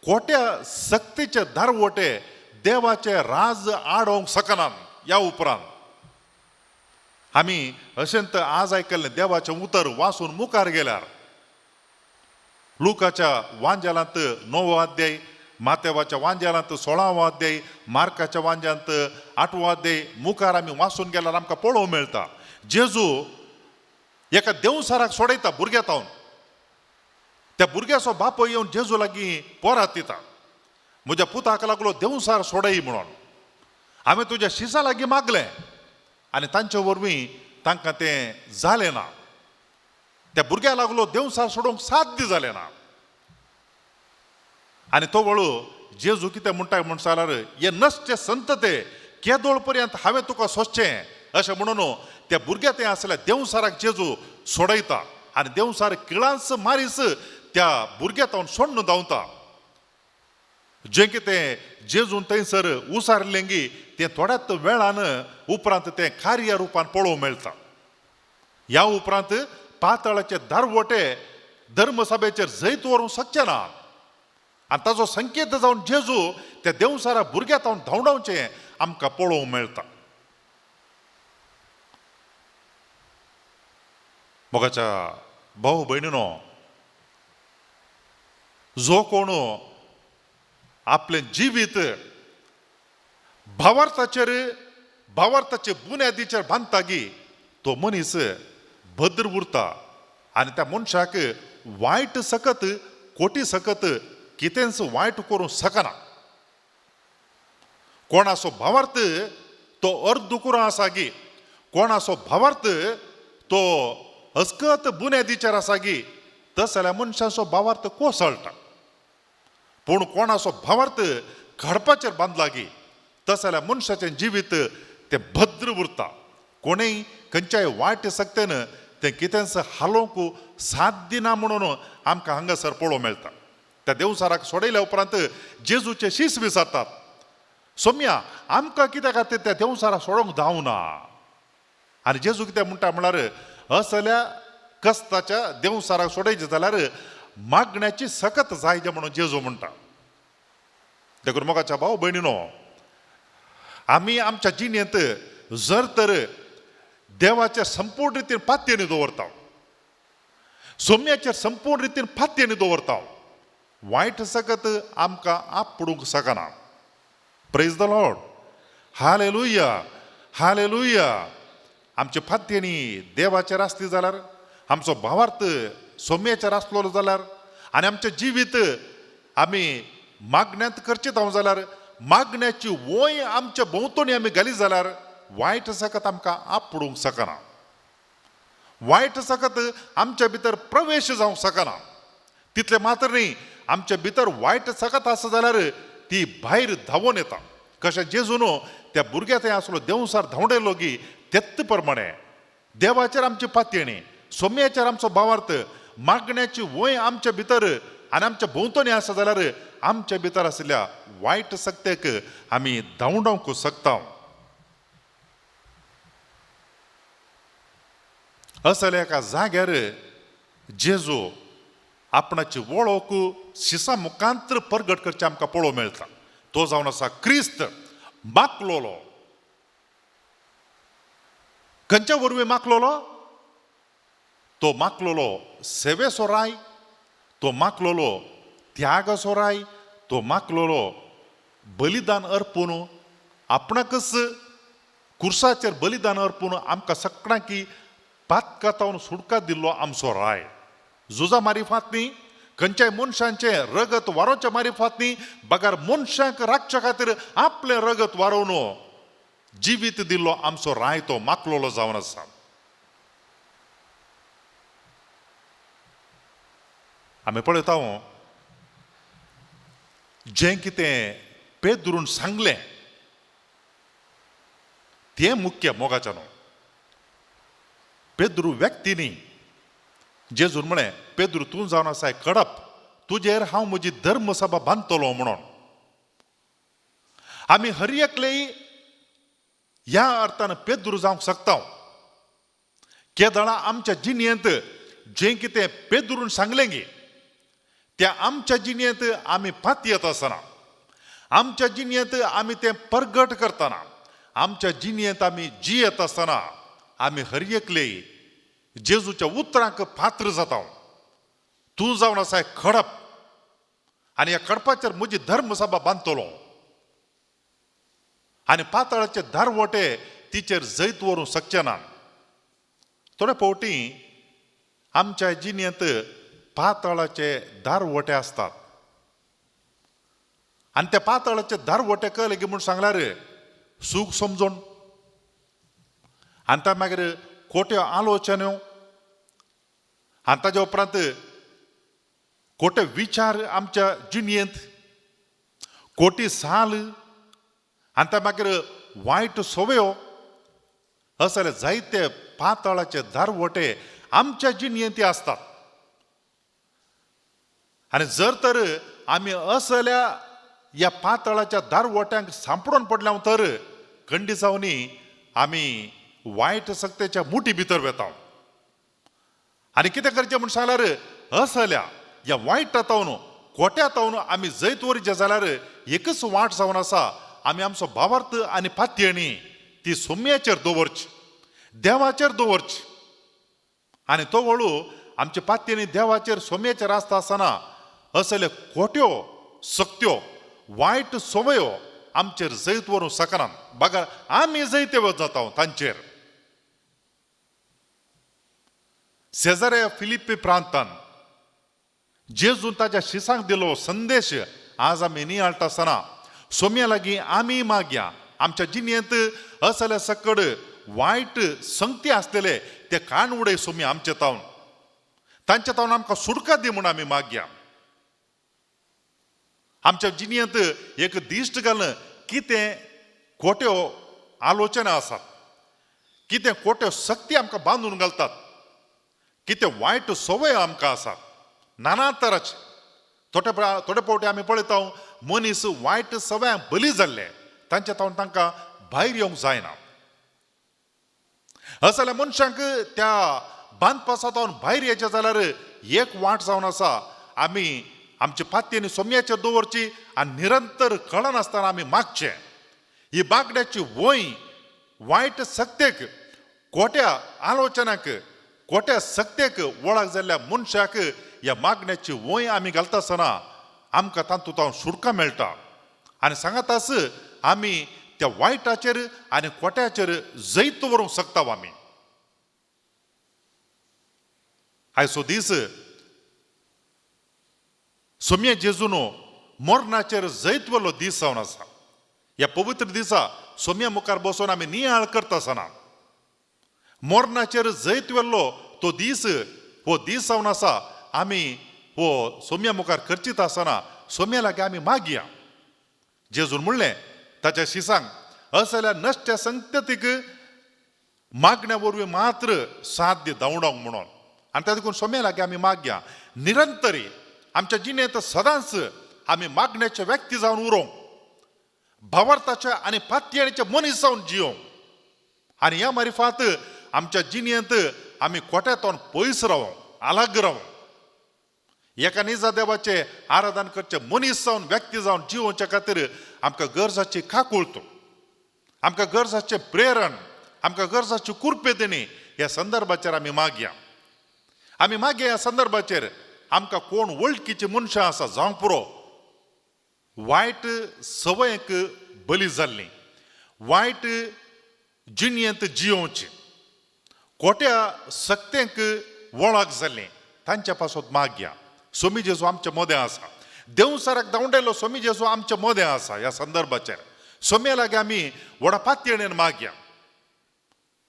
खोट्या सक्तीचे दारवटे देवाचे राज आडोवंक शकनात. ह्या उपरांत आमी अशेंत आज आयकल्लें देवाचें उतर वाचून मुखार गेल्यार लुकाच्या वांजेलांत 9 अध्याय, मातेवाच्या वांजेलांत 16 अध्याय, मार्काच्या वांज्यांत 8 अध्याय मुखार आमी वाचून गेल्यार आमकां पळोवंक मेळटा जेजू एका देवसाराक सोडयता भुरग्या तावन. त्या भुरग्याचो बापूय येवन जेजू लागीं पोरात दिता म्हज्या पुताक लागलो देवसार सोडय म्हणून. हांवें तुज्या शिसा लागीं मागलें आनी तांचे वरवीं तांकां तें जालें ना. त्या भुरग्याक लागलो देवसार सोडूंक साध्य जालें ना. आनी तो वळू जेजू कितें म्हणटा म्हूण सांगल्यार हे नसचे संतते केदोळ पर्यंत हांवें तुका सोदचें अशें म्हणून त्या भुरग्या थंय आसल्या देवसाराक जेजू सोडयता आनी देवसार किळांस मारीस त्या भुरग्या तावन सोडून धांवता. जें कितें जेजून थंयसर उसारलें गी तें थोड्याच वेळान उपरांत तें कार्य रुपान पळोवंक मेळटा. ह्या उपरांत पातळाचे दारवटे धर्मसभेचेर जैत व्हरूंक शकचे ना आनी ताचो संकेत जावन जेजू त्या देवसारा भुरग्या तावन धांवडावचें आमकां पळोवंक मेळटा. मोगाच्या भाऊ भयणीनो, जो कोण आपलें जिवीत भावार्थाचे बुन्यादीचेर बांदता गी तो मनीस भद्र उरता आनी त्या मनशाक वायट सकत कोटी सकत कितेंच वायट करूंक शकना. कोणाचो भावार्थ तो अर्दुकुरो आसा गी, कोणाचो भावार्थ तो अस्कत बुन्यादीचेर आसा गी तस जाल्यार मनशाचो भावार्थ कोसळटा. पूण कोणाचो भावार्थ घडपाचेर बांदला गी तस जाल्यार मनशाचें जिवीत तें भद्र उरता. कोणेय खंयच्याय वायट सक्तेन तें कितेंच हालोवंक साध्य ना म्हणून आमकां हांगासर पळोवंक मेळटा. त्या देवसाराक सोडयल्या उपरांत जेजूचे शीस विचारतात सोम्या आमकां कित्या खातीर त्या देवसाराक सोडोंक जावना. आनी जेजू कितें म्हणटा म्हळ्यार असल्या कस्ताच्या देवसाराक सोडायचे जाल्यार मागण्याची सकत जायचे म्हणून जेजू म्हणटा. देखून मोगाच्या भाव भयणीनो, आमी आमच्या जिणेंत जर तर देवाच्या संपूर्ण रितीन पातयेनी दवरता, सोम्याचेर संपूर्ण रितीन पातयेनी दवरता, वायट सकत आमकां आपडूंक शकना. Praise the lord. Hallelujah, hallelujah. आमचे फात्येनी देवाचेर आसली जाल्यार, आमचो भावार्थ सोम्याचेर आसलो जाल्यार, आनी आमचें जिवीत आमी मागण्यांत करचें जावं जाल्यार, मागण्याची वोय आमच्या भोंवतणी आमी घाली जाल्यार वायट सकत आमकां आपडूंक शकना. वायट सकत आमच्या भितर प्रवेश जावंक शकना. तितले मात्र न्ही, आमच्या भितर वायट सकत आसा जाल्यार ती भायर धांवून येता. कशें जेजून त्या भुरग्या थंय आसलो देवसार धांवडेलो गी तेच प्रमाणे देवाचेर आमची पातयेणी, सोम्याचेर आमचो भावार्थ, मागण्याची वय आमच्या भितर आनी आमच्या भोंवतणी आसा जाल्यार आमच्या भितर आसलेल्या वायट सक्तेक आमी धांवडावंक शकता. असल्या एका जाग्यार जेजू आपणाची वळख शिसा मुखांतर परगट करचे आमकां पळोवंक मेळटा. तो जावन आसा क्रिस्त माखलोलो. खंयच्या वरवीं माखलोलो? तो माखलोलो सेवेचो राय, तो माखलोलो त्यागाचो राय, तो माखलोलो बलिदान अर्पून आपणाकच कुर्साचेर बलिदान अर्पून आमकां सगळ्यांकी पातकातावन सुटका दिल्लो आमचो राय. झुजा मारिफात न्ही, खंयच्याय मनशांचे रगत वारोवच्या मारिफात न्ही, बगार मनशांक राखच्या खातीर आपलें रगत वारोवन जिवीत दिल्लो आमचो राय तो माखलोलो जावन आसा. आमी पळयता जें कितें पेद्रून सांगलें तें मुख्य मोगाचें न्हू. पेद्रू व्यक्ती न्ही. जेजून म्हळें, पेद्रू तूं जावन आसाय कडप, तुजेर हांव म्हजी धर्मसभा बांदतलो म्हणून. आमी हर एकलेय ह्या अर्थान पेद्रू जावंक शकता. केदळा आमच्या जिणेंत जें कितें पेद्रून सांगलें गे त्या आमच्या जिणेंत आमी पातयेत आसतना, आमच्या जिणेंत आमी तें परगट करतना, आमच्या जिणेंत आमी जियेत आसतना आमी हर एकलेय जेजूच्या उतरांक पात्र जाता. तूं जावन आसाय खडप आनी ह्या खडपाचेर म्हजी धर्मसभा बांदतलो आनी पाताळाचे दारवटे तिचेर जैत व्हरूंक शकचे ना. थोडे फावटी आमच्या जिणेंत पाताळाचे दारवटे आसतात आनी त्या पाताळाचे दारवटे कळले की म्हूण सांगल्यार सूख समजोन आनी त्या मागीर खोट्यो आलोचन्यो आनी ताच्या उपरांत खोटे विचार आमच्या जिणेंत, खोटी साल आनी त्या मागीर वायट सवयो असले जायते पाताळाचे दारवटे आमच्या जिणेंत आसतात. आनी जर तर आमी असल्या ह्या पाताळाच्या दारवट्यांक सांपडून पडल्या तर खंडी जावनी आमी वायट सक्तेच्या मुठी भितर वेता. आनी कितें करचें म्हूण सांगल्यार असल्या ह्या वायट तावन खोट्या तावन आमी जैत वरचें जाल्यार एकच वाट जावन आसा, आमी आमचो भावार्थ आनी पातयेणी ती सोम्याचेर दवरची, देवाचेर दवरची. आनी तो वळू आमचे पातयेणी देवाचेर सोम्याचेर आसता आसतना असले खोट्यो सक्त्यो वायट सवयो आमचेर जैत व्हरूंक शकना. बघा आमी जैते जाता तांचेर. सेजारिया फिलिप्पी प्रांतान जेजून ताच्या शिसांक दिलो संदेश आज आमी नियाळटा आसतना सोम्या लागीं आमी मागया. आमच्या जिणेंत असले सकड वायट संगती आसलेले ते कान उडय सोम्या आमचे तावन, तांचे तावन आमकां सुटका दी म्हूण आमी मागया. आमच्या जिणेंत एक दिश्ट घालन कितें खोट्यो आलोचना आसात, कितें खोट्यो सक्ती आमकां बांदून घालतात, कितें वायट सवय आमकां आसात नाना तराचे. थोडे फावटी आमी पळयता मनीस वायट सवयांक बली जाल्ले, तांचे तावन तांकां भायर येवंक जायना. असल्या मनशांक त्या बांद पासातावन भायर येचे जाल्यार एक वाट जावन आसा आमी आमचे पातयेनी सोम्याचेर दवरची आनी निरंतर कळनासतना आमी मागचे. ही मागण्याची वय वायट सक्तेक खोट्या आलोचनाक खोट्या सक्तेक वळख जाल्ल्या मनशाक ह्या मागण्याची वय आमी घालता आसतना आमकां तातूंत सुटका मेळटा. आनी सांगात आस आमी त्या वायटाचेर आनी खोट्याचेर जैत व्हरूंक शकता आमी. आयचो दीस सोम्या जेजून मरणाचेर जैत व्हरलो दीस जावन आसा. ह्या पवित्र दिसा सोम्या मुखार बसून आमी नियाळ करता आसतना मरणाचेर जैत व्हरलो तो दीस हो दीस जावन आसा. आमी हो सोम्या मुखार करचीत आसतना सोम्या लागीं आमी मागया. जेजून म्हणलें ताच्या शिसांक असल्या नश्ट संततीक मागण्या वरवीं मात्र साध्य धांवडावंक म्हणून. आनी त्या देखून सोम्या लागीं आमी मागया निरंतरी आमच्या जिणेंत सदांच आमी मागण्याचे व्यक्ती जावन उरोवंक भावार्थाचे आनी पातयेचे मनीस जावन जियोंक. आनी ह्या मारिफात आमच्या जिणेंत आमी खोट्यातून पयस रावंक आलाग रावंक एका निजा देवाचे आराधन करचे मनीस जावन व्यक्ती जावन जिवोवचे खातीर आमकां गरजाची काकुळतो आमकां गरजाचें प्रेरण आमकां गरजाची कुरपेदणी ह्या संदर्भाचेर आमी मागया. आमी मागया ह्या संदर्भाचेर आमकां कोण वळखीची मनशां आसा जावंक पुरो वायट सवयेक बली जाल्लीं वायट जिणेंत जियोवची खोट्या सक्तेक वळख जाल्लीं तांच्या पासून मागया. सोमी जेजू आमच्या मदें आसा. देवसाराक धांवडेलो सोमी जेजू आमच्या मदें आसा. ह्या संदर्भाचेर सोम्या लागीं आमी व्हडा पातयेन मागया.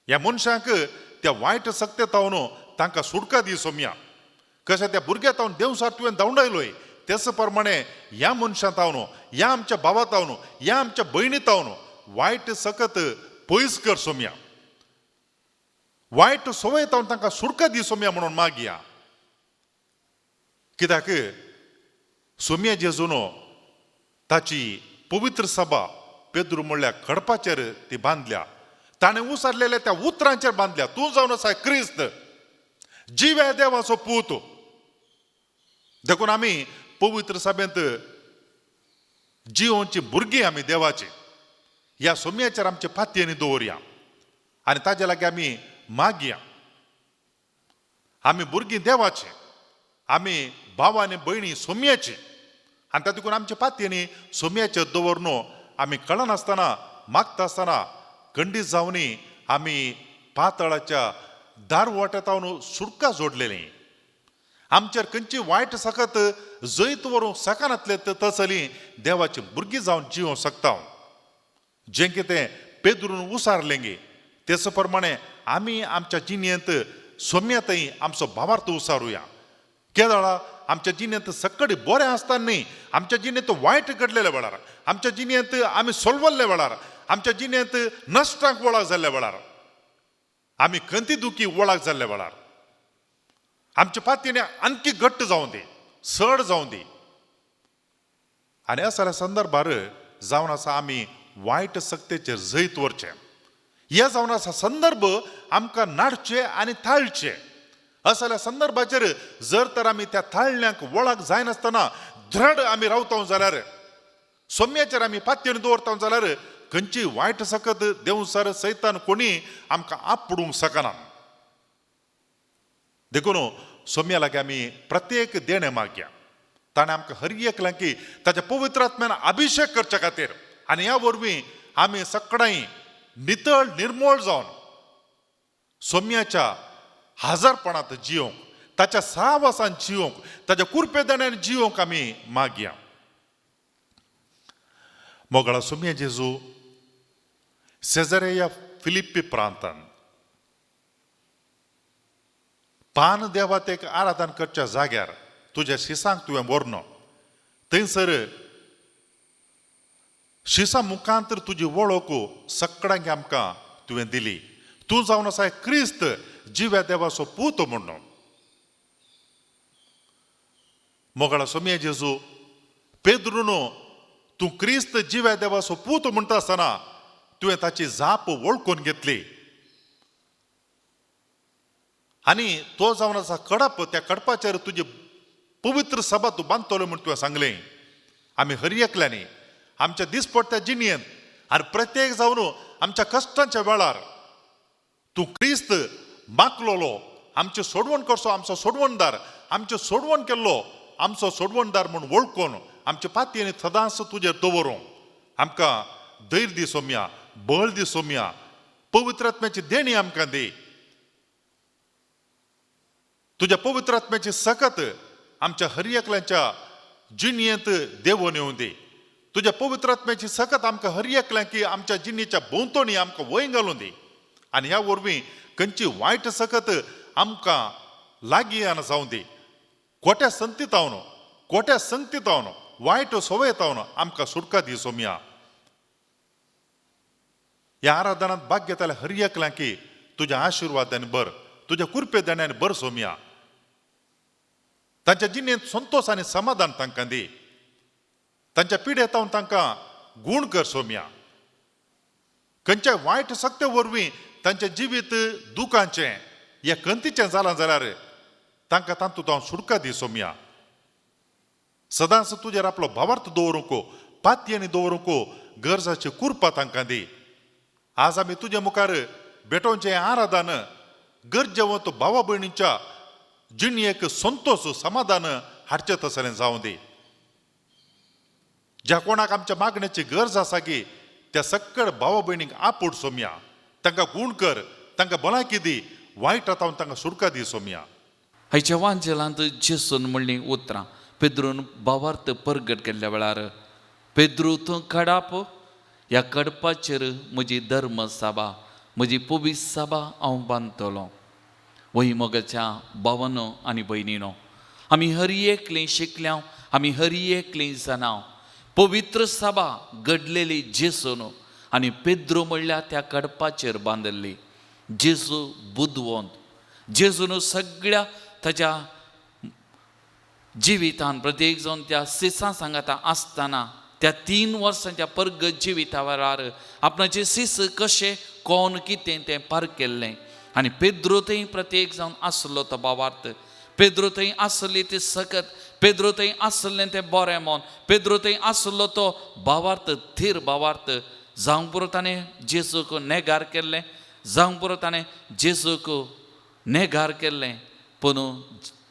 ह्या मनशांक त्या वायट सक्तेतावन तांकां सुटका दी सोम्या. कशें त्या भुरग्यातावन देवसार तुवें धांवडयलोय तेच प्रमाणे ह्या मनशांतावन ह्या आमच्या भावातावन ह्या आमच्या भयणीतावन वायट सकत पयस कर सोम्या. वायट सवयतावन तांकां सुटका दी सोम्या म्हणून मागया. कित्याक सोम्या जेजून ताची पवित्र सभा पेद्रू म्हणल्यार खडपाचेर ती बांदल्या. ताणें उसारलेल्या त्या उतरांचेर बांदल्या. तूं जावन आसा क्रिस्त जिव्या देवाचो पूत. देखून आमी पवित्र सभेंत जिवोवची भुरगीं आमी देवाची ह्या सोम्याचेर आमचे पातयेनी दवरया आनी ताजे लागीं आमी मागया. आमी भुरगीं देवाची आमी भाव आनी भयणी सोम्याची आनी तातूंत आमचे पातयेनी सोम्याचेर दवरून आमी कळनासतना मागता आसतना खंडीत जावनी आमी पातळाच्या दार वाट्यातावन सुटका जोडलेली. आमचेर खंयची वायट सकत जैत व्हरूंक सकानातले तसली देवाची भुरगीं जावन जिवोवंक शकता. जें कितें पेद्रून उसारलें गे तेच प्रमाणे आमी आमच्या जिणेंत सोम्यातय आमचो भावार्थ उसारुया. केदळा आमच्या जिणेंत सक्कडी बरें आसतना न्ही आमच्या जिणेंत वायट घडलेल्या वेळार आमच्या जिणेंत आमी सोलवल्ल्या वेळार आमच्या जिणेंत नश्टांक वळख जाल्ल्या वेळार आमी खंती दुखी वळख जाल्ल्या वेळार आमचे पातयेनी आणकी घट्ट जावं दी सड जावं दी. आनी असल्या संदर्भार जावन आसा आमी वायट सक्तेचेर जैत व्हरचें. हे जावन आसा संदर्भ आमकां नाडचे आनी ताळचे. असल्या संदर्भाचेर जर तर आमी त्या ताळण्यांक वळख जायनासतना दृढ आमी रावता जाल्यार सोम्याचेर आमी पातयेनी दवरता जाल्यार खंयची वायट सकत देवसर सैतान कोणी आमकां आपडूंक शकना. देखून सोम्या लागीं आमी प्रत्येक देणें मागया. ताणें आमकां हर एकल्यांकी ताच्या पवित्र आत्म्यान अभिशेक करचे खातीर आनी ह्या वरवीं आमी सगळीं नितळ निर्मळ जावन सोम्याच्या हजारपणांत जियोंक ताच्या साहवासान जियोंक ताच्या कुरपेदण्यान जियोंक आमी मागया. मोगळा सोम्या जेजू सेजारेया फिलिप्पी प्रांतांत पान देवात एक आराधन करच्या जाग्यार तुज्या शिसांक तुवें व्हरनो. थंयसर शिसा मुखांतर तुजी वळख सगळ्यांक आमकां तुवें दिली. तूं जावन आसा क्रिस्त जिव्या देवाचो पूत म्हणून. मोगळा सोम्या जेजू पेद्रून तूं क्रिस्त जिव्या देवाचो पूत म्हणटा आसतना तुवें ताची जाप वळखून घेतली आणि तो जावन असा कडप त्या कडपाचेर तुझे पवित्र सभा तू बांदतलो म्हूण तुवें सांगलें. आमी हरी एकल्यानी आमच्या दिसपट्ट्या जिणयेंत आनी प्रत्येक जावन आमच्या कश्टांच्या वेळार तूं क्रिस्त मागलोलो आमचें सोडवण करचो आमचो सोडवणदार, आमचें सोडवण केल्लो आमचो सोडवणदार म्हूण वळखून आमचे पातयेंनी सदांच तुजेर दवरूं आमकां धैर्य दी सोम्या, बळ दी सोम्या, पवित्र आत्म्याची देणी आमकां दी. तुज्या पवित्र आत्म्याची सकत आमच्या हरी एकल्याच्या जिणयेंत देवून येवं दी. तुज्या पवित्र आत्म्याची सकत आमकां हरी एकल्यांक आमच्या जिणेच्या भोंवतणी आमकां वय घालून दी. आनी ह्या वरवीं खंयची वायट सकत आमकां लागीं जावं दी. खोट्या संगतींतावन, खोट्या संगतींतावन, वायट सवयेतावन आमकां सुटका दी सोम्या. ह्या आराधनांत भाग घेताल्या हरी एकल्यांक तुज्या आशिर्वादांनी भर, तुज्या कुरपे देण्यानी भर सोम्या. तांच्या जिणेंत संतोष आनी समाधान तांकां दी. तांच्या पिडेतावन तांकां गूण कर सोम्या. खंयच्याय वायट सक्ते वरवीं तांचें जिवीत दुखांचें या कंतीचें जालां जाल्यार तांकां तातूंत हांव सुटका दी सोम्या. सदांच तुजेर आपलो भावार्थ दवरूंक, पातयेंनी दवरूंक गरजाची कुरपा तांकां दी. आज आमी तुजे मुखार भेटोवचें आराधन गरजेवंत भावा भयणींच्या जिणयेक संतोष समाधान हाडचें तसलें जावं दी. ज्या कोणाक आमच्या मागण्याची गरज आसा की त्या सक्कळ भावा भयणीक आपूट सोम्या. तांकां गूण कर, तांकां भलायकी दी, वायटांतावन तांकां सुटका दी सोम्या. हायच्या वांजेलांत जेसून म्हणली उतरां पेद्रून भावार्थ परगट केल्ल्या वेळार पेद्रू तूं कडाप, ह्या कडपाचेर म्हजी धर्म सभा, म्हजी पवित्र सभा हांव बांदतलों. वही मोगाच्या भावानो आनी भयणीनो, आमी हरी एकलीं शिकल्याव, आमी हरी एकलीं जाणाव. पवित्र सभा घडलेली जेसून आनी पेद्रू म्हणल्यार त्या कडपाचेर बांदल्ली. जेजू बुदवंत, जेजून सगळ्या ताच्या जिवितान प्रत्येक जावन त्या सिसां सांगाता आसतना त्या 3 वर्सांच्या परगत जिविता वेळार आपणाचे सीस कशें कोण कितें तें पार केल्लें. आनी पेद्रो थंय प्रत्येक जावन आसलो तो भावार्थ, पेद्रो थंय आसली ती सकत, पेद्रो थंय आसलें तें बरें मोन, पेद्रो थंय आसलो तो भावार्थ, थीर भावार्थ. जावंक पुरो ताणें जेजूक नेगार केल्लें, जावंक पुरो ताणें जेजूक नेगार केल्लें, पूण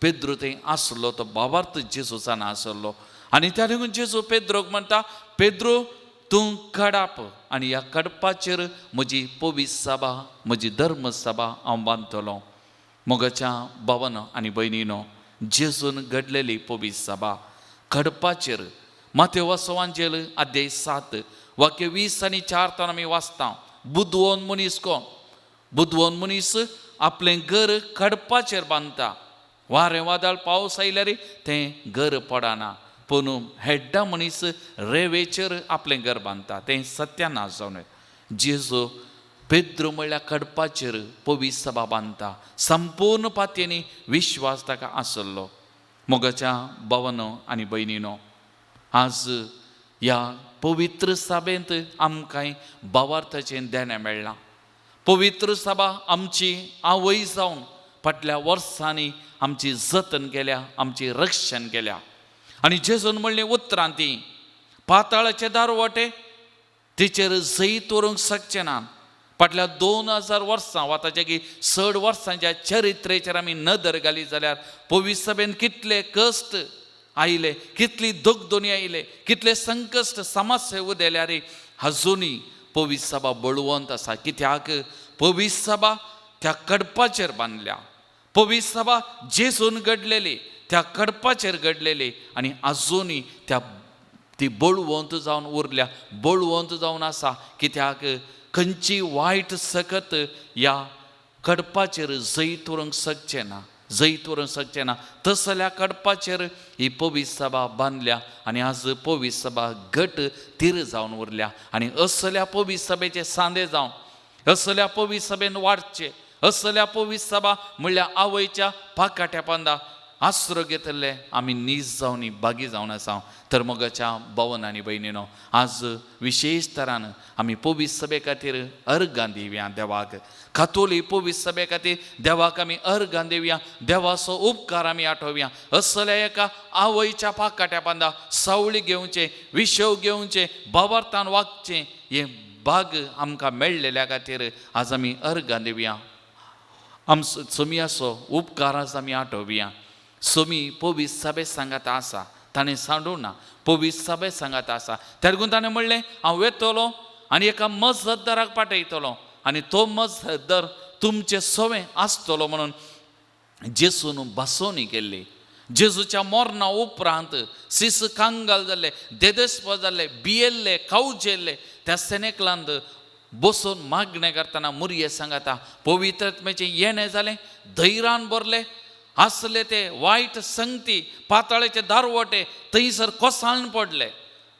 पेद्रो थंय आसलो तो भावार्थ जेजूसान आसलो. आनी त्या लागून जेजू पेद्रोक म्हणटा, पेद्रो तूं कडाप आनी ह्या कडपाचेर म्हजी पवित्र सभा, म्हजी धर्म सभा हांव बांदतलों. मोगाच्या भावानो आनी भयणीनो, जेजून घडलेली पवित्र सभा कडपाचेर माथेव वाचोवांचेर अध्याय 7 वाक्य 20 आनी 4 आमी वाचता. बुदवोन मनीस कोण? बुदवोन मनीस आपलें घर कडपाचेर बांदता. वारें वादळ पावस आयल्यार तें घर पडना, पूण हेड्डा मनीस रेवेचेर आपलें घर बांदता. तें सत्यानाश जावन जेजू पेद्रू म्हणल्यार कडपाचेर पवित्र सभा बांदता. संपूर्ण पातयेंनी विश्वास ताका आसलो. मोगाच्या भावानो आनी भयणीनो, आज ह्या पवित्र सभेंत आमकां भावार्थाचें देणें मेळ्ळां. पवित्र सभा आमची आवय जावन फाटल्या वर्सांनी आमची जतन केल्या, आमची रक्षण केल्या. आनी जेजून म्हणलें उतरां ती पाताळाचे दारवटे तिचेर जैत व्हरूंक शकचे ना. फाटल्या 2000 वर्सां वा ताच्या 60 वर्सांच्या चरित्रेचेर आमी नदर घाली जाल्यार पवित्र सभेन कितले कश्ट आयले, कितली दुखदोनी आयले, कितले संकश्ट समस्या उदेल्यार अजुनी पवित्र सभा बळवंत आसा. कित्याक पवित्र सभा त्या कडपाचेर बांदल्या. पवित्र सभा जेजून घडलेली, त्या कडपाचेर घडलेली आनी अजुनी ती बळवंत जावन उरल्या, बळवंत जावन आसा. कित्याक खंयची वायट सकत ह्या कडपाचेर जैत व्हरूंक शकचे ना, जैत व्हरूंक शकचे ना. तसल्या कडपाचेर ही पवित्र सभा बांदल्या आनी आज पवित्र सभा घट तीर जावन उरल्या. आनी असल्या पवित्र सभेचे सांदे जावन, असल्या पवित्र सभेन वाडचे, असल्या पवित्र सभा म्हणल्यार आवयच्या पाकाट्या पांदा आसरो घेतले आमी नीज जावन बागी जावन आसा. तर मोगाच्या भवन आनी भयणीनो, आज विशेष तरान आमी पवित्र सभे खातीर अर्गां दिवया देवाक. कातोली पवित्र सभे खातीर देवाक आमी अर्गां दिवया. देवाचो उपकार आमी आठोवया. असल्या एका आवयच्या पाकाट्या बांदा सावळी घेवचे, विशव घेवचे, भावार्थान वागचे, हे भाग आमकां मेळ्ळेल्या खातीर आज आमी अर्गां दिवया. सोमियाचो उपकार आज आमी आठोवया. सोमी पवित्र सभे सांगात आसा, ताणें सांडूं ना, पवित्र सभे सांगात आसा. तेडगून ताणें म्हणलें हांव वेतलो आनी एका मजतदाराक पाठयतलो आनी तो मजतदार तुमचे सवें आसतलो म्हणून जेसून बसोवणी केल्ली. जेजूच्या मरणा उपरांत सीस कांगाल जाल्ले, देदेस्प जाल्ले, भियेल्ले, कावजेल्ले त्या सेनेकलांत बसून मागणें करतना मुरये सांगता पवित्रत्मेचें येणें जालें, धैर्यान भरले, आसले ते वायट संगती, पाताळेचे दारवटे थंयसर कोसळून पडले,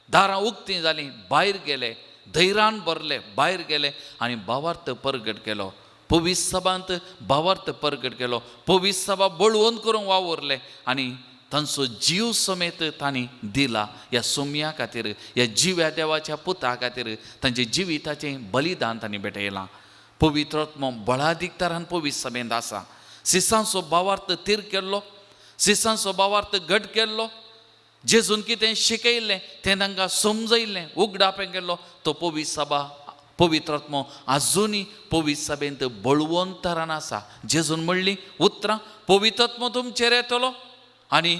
दारां उक्तीं जालीं, भायर गेले, धैर्यान भरले, भायर गेले आनी भावार्थ परगट केलो. पवित्र सभांत भावार्थ परगट केलो. पवित्र सभा बळवंत करून वावरले आनी तांचो जीव समेत तांणी दिला ह्या सोम्या खातीर, ह्या जिव्या देवाच्या पुता खातीर तांचे जिविताचें बलिदान तांणी भेटयलां. पवित्रत्म बळादीक तरान पवित्र सभेंत आसा. सिसांचो भावार्थ तीर केल्लो, सिसांचो भावार्थ घट केल्लो, जेजून कितें शिकयल्लें तें तांकां समजयल्लें, उगडापें केल्लो तो पवित्र सभा पवित्रत्म आजुनी पवित्र सभेंत बळवंत तरान आसा. जेजून म्हणली उतरां पवित्रत्म तुमचेर येतलो आनी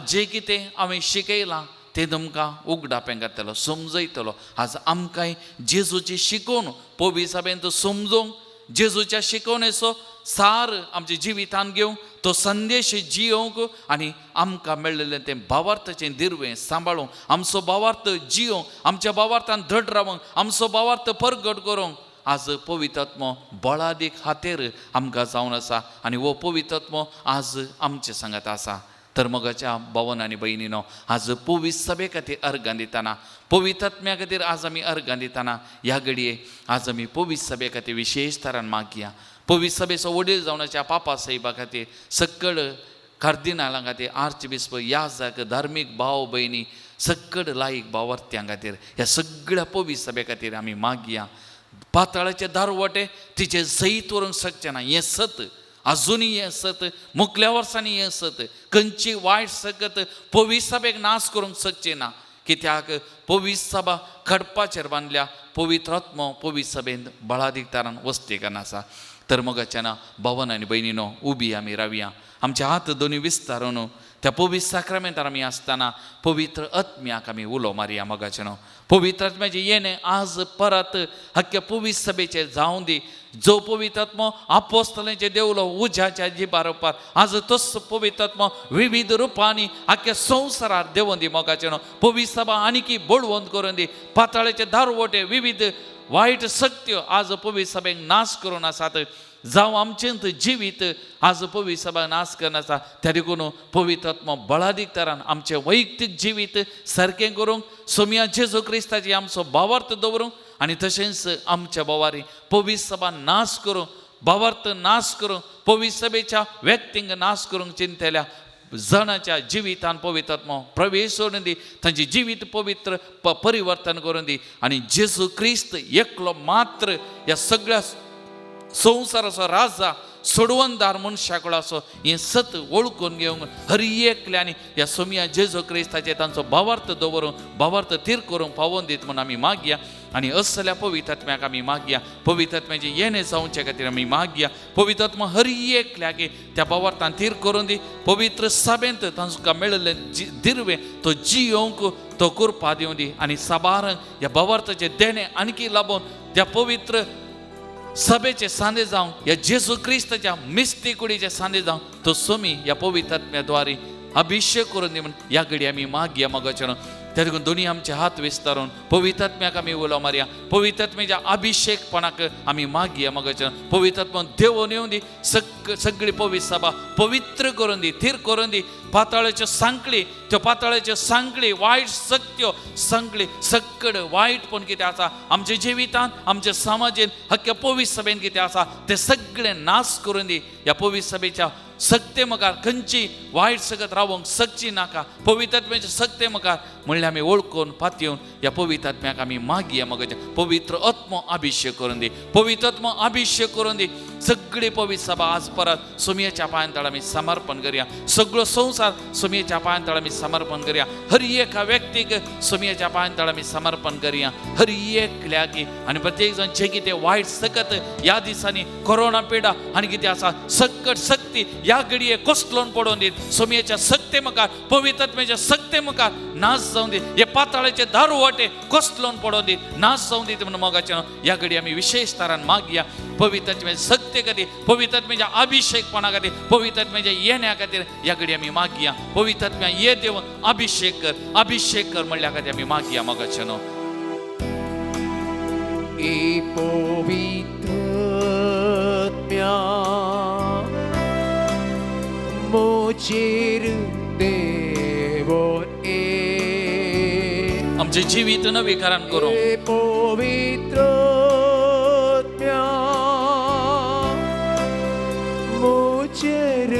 जें कितें हांवें शिकयलां तें तुमकां उगडापें करतलो, समजयतलो. आज आमकांय जेजूची शिकोवन पवित्र सभेंत समजोवंक, जेजूच्या शिकवणेचो सार आमच्या जिवितान घेवंक, तो संदेश जियोवंक आनी आमकां मेळिल्लें तें भावार्थाचें दिर्वें सांबाळूंक, आमचो भावार्थ जियोवंक, आमच्या भावार्थान धड रावंक, आमचो भावार्थ परगट करूंक आज पवित्रत्म बळादीक हातेर आमकां जावन आसा आनी हो पवित्रत्म आज आमचे सांगात आसा. तर मोगाच्या भावन आनी भयणीनो, आज पवित्र सभे खातीर अर्गां दितना, पवित्रत्म्या खातीर आज आमी अर्गां दितना ह्या घडये आज आमी पवित्र सभे खातीर विशेष तरान मागया. पवित्र सभेचो वडील जावनाच्या पापा साहेबा खातीर, सकड कार्दिनालां खातीर, आर्च बिस्प, याजक, धार्मीक भाव भयणी, सकड लायक भावार्थ्यां खातीर, ह्या सगळ्या पवित्र सभे खातीर आमी मागया. पाताळाचे दारवटे तिचे जैत व्हरूंक शकचे ना, हें सत, आजुनी हें सत, मुखल्या वर्सांनी हें सत, खंयची वायट सकत पवित्र सभेक नाश करूंक शकचे ना. कित्याक पवित्र सभा खडपाचेर बांदल्या, पवित्रत्म पवित्र सभेंत बळादीक तरान वस्तीकन आसा. तर मोगाच्या भावन आनी भयणीनो, उबी आमी रावया, आमचे हात दोनी विस्तारून त्या पवित्र साक्रामेंतार आमी आसतना पवित्र आत्म्याक आमी उलो मारया. मोगाचेनो पवित्र आत्म्याचें येणें आज परत हक्क्या पवित्र सभेचेर जावं दी. जो पवित्र आत्मो आपोस्तलांचेर देवलो उज्याच्या जिबार उपार, आज तोच पवित्र आत्मो विविध रुपांनी आख्या संवसारार देवून दी. मोगाचेनो पवित्र सभा आनीकी बळवंत करून दी. पाताळाचे दारवटे विविध वायट शक्त्यो आज पवित्र सभेक नाश करून आसात. जावं आमचेंत जिवीत आज पवित्र सभा नाश करन आसा, त्या देखून पवित्र आत्मा बळादीक तरान आमचें वैयक्तीक जिवीत सारकें करूंक, सोम्या जेजू क्रिस्ताची आमचो भावार्थ दवरूंक आनी तशेंच आमच्या भावारी पवित्र सभा नाश करूंक, भावार्थ नाश करूंक, पवित्र सभेच्या व्यक्तींक नाश करूंक चिंतल्या जणाच्या जिवितान पवित्र आत्मा प्रवेश करून दी. तांची जिवीत पवित्र परिवर्तन करून दी आनी जेजू क्रिस्त एकलो मात्र ह्या सगळ्या संवसाराचो राजा सोडवणदार मनशाकुळाचो हें सत वळखून घेवंक हर एकल्यानी ह्या सोम्या जेजू क्रिस्ताचे तांचो भावार्थ दवरूंक, भावार्थ तीर करूंक पावोवन दीत म्हूण आमी मागया. आनी असल्या पवित्र आत्म्याक आमी मागया. पवित्र आत्म्याचें येणें जावचे खातीर आमी मागया. पवित्र आत्मा हर एकल्याक त्या भावार्थान तीर करून दी. पवित्र सभेंत तांकां मेळिल्लें दिर्वें तो जियोवंक तो कृपा दिवं दी. आनी सबारांक ह्या भावार्थाचें देणें आनीकी लाबून त्या पवित्र सभेचे सांदे जावं, या जेजू क्रिस्ताच्या मिस्ती कुडीचे सांदे जावं, तो सोमी ह्या पवित्र आत्म्याद्वारे अभिषेक करून दी म्हणून ह्या घडी आमी मागया. मोगाचेनो त्या देखून दोनी आमचे हात विस्तारून पवित्र आत्म्याक आमी उलो मारया. पवित्र आत्म्याच्या अभिषेकपणाक आमी मागया. मोगाचेनो पवित्र आत्मा देवून येवं दी. सगळी पवित्र सभा पवित्र करून दी, थीर करून दी. पाताळाच्यो सांकळी, त्यो पाताळाच्यो सांकळी, वायट शक्त्यो सांकळी, सकड वायटपण कितें आसा आमच्या जिवितान, आमच्या समाजीन, हक्क्या पवित्र सभेन कितें आसा तें सगळें नाश करून दी. ह्या पवित्र सभेच्या सक्ते मुखार खंयची वायट सगत रावंक सकची नाका. पवित्र आत्म्याचे सक्ते मुखार म्हणल्यार आमी ओळखून पातयेवन ह्या पवित्र आत्म्याक आमी मागया. मोगाचें पवित्र आत्मो अभिषेक करून दी, पवित्र आत्मो अभिषेक करून दी. सगळी पवित्र सभा आज परत सुमयेच्या पांयांतळ आमी समर्पण करूया. सगळो संसार सुमयेच्या पांयांतळ आमी समर्पण करूया. हर एका व्यक्तीक सुमयेच्या पांयांतळ आमी समर्पण करूया. हर एकल्याक आनी प्रत्येक जण जे कितें वायट सकत ह्या दिसांनी कोरोना पिडा आनी कितें आसा सकट सक्ती ह्या घडये कोसलोवन पडोवन दीत. सुमयेच्या सक्ते मुखार पवित्र आत्म्याच्या सक्ते मुखार नाश जावन दीत. हे पाताळाचे दारवाटे कोसलोवन पडोवन दीत, नाश जावन दीत म्हणून मोगाचें ह्या घडये आमी विशेष तरान मागया. पवित्र आत्म्याचे सक्ते खातीर, पवित्र आत्म्याच्या अभिषेकपणा खातीर, पवित्र आत्म्याच्या येण्या खातीर ह्या घडये आमी मागया. पवित्र आत्म्या ये देवन अभिषेक कर, अभिषेक कर म्हणल्या खातीर आमी मागया. मोगाचें E pavitra आत्म्या मुझेर देवोन ए. आमचे जिवीत नवीकरण करूं. E pavitra आत्म्या मुझेर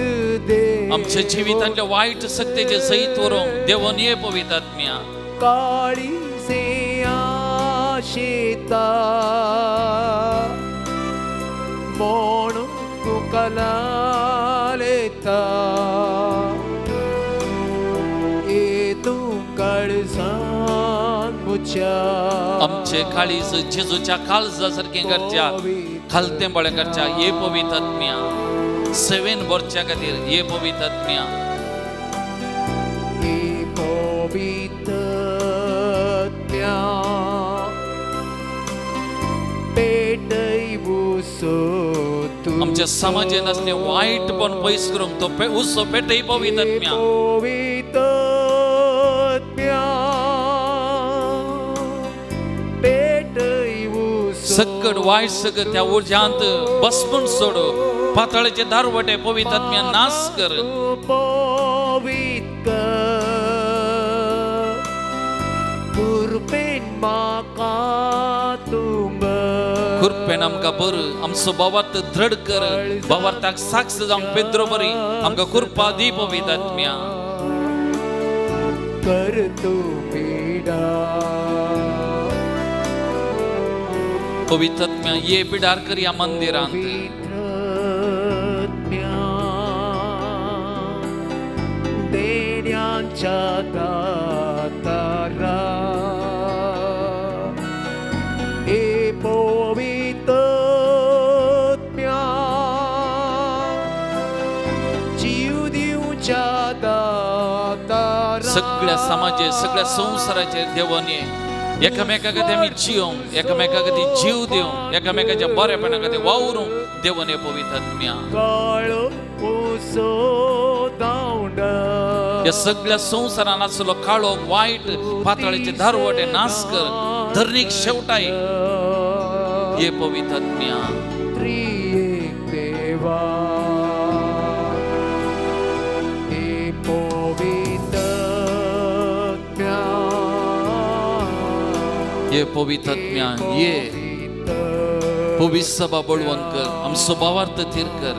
देवोन. आमच्या जिवितांतल्या वायट सक्तेचे सहित व्हरूंक देवोन ये पवित्र आत्म्या. काळी से आशेता म्हणून तुका लालेता. ए तू काळजान मुच्या आमचे काळीज जेजूच्या काळजा सारखें करच्या, खालतें बळें करच्या. ये पवित्र आत्म्या. सेवेन भरच्या खातीर ये पवित्र आत्म्या. ए पवित्र आत्म्या पेटय उसो तू. आमच्या समाजान असले वायटपण पयस करूंक तो उसो पेटय पवित्र आत्म्या. पवित्र आत्म्या पेटय उसो. सकट वायट सगळं त्या उर्जांत बसपून सोड. पाताळाचे दारवटे पवित्र आत्म्या नाश कर. पवित्र कुरपेन म्हाका तुंब. खुरपेन आमकां बर, आमचो भावार्थ दृढ कर. भावार्थाक साक्ष जावंक पेद्रो बरी आमकां कृपा दी पवित्र आत्म्या. कर तू पिडा. पवित्र आत्म्या ये पिडार कर या मंदिरांत. पवित्र आत्म्या देण्यांच्या दातारा. ए पवित्र आत्म्या जीव दिवच्या दातारा. सगळ्या समाजे, सगळ्या संसाराचे देवान ये. एकामेका खातीर आमी जियोंक, एकामेका खातीर जीव दिवंक, एकामेकाच्या बरेपणा खातीर वावरूंक देवान ये पवित्र आत्म्या. काळो उसो दावंडा. या सगळ्या संसारान आसलो काळो वायट पाताळाचे दारवटे नाश कर. धरणीक शेवटाय ये पवित्र आत्म्या. त्रिएक देवा ए पवित्र आत्म्या. ये पवित्र आत्म्या ये. पवित्र सभा बळवंत कर, आमचो भावार्थ थीर कर.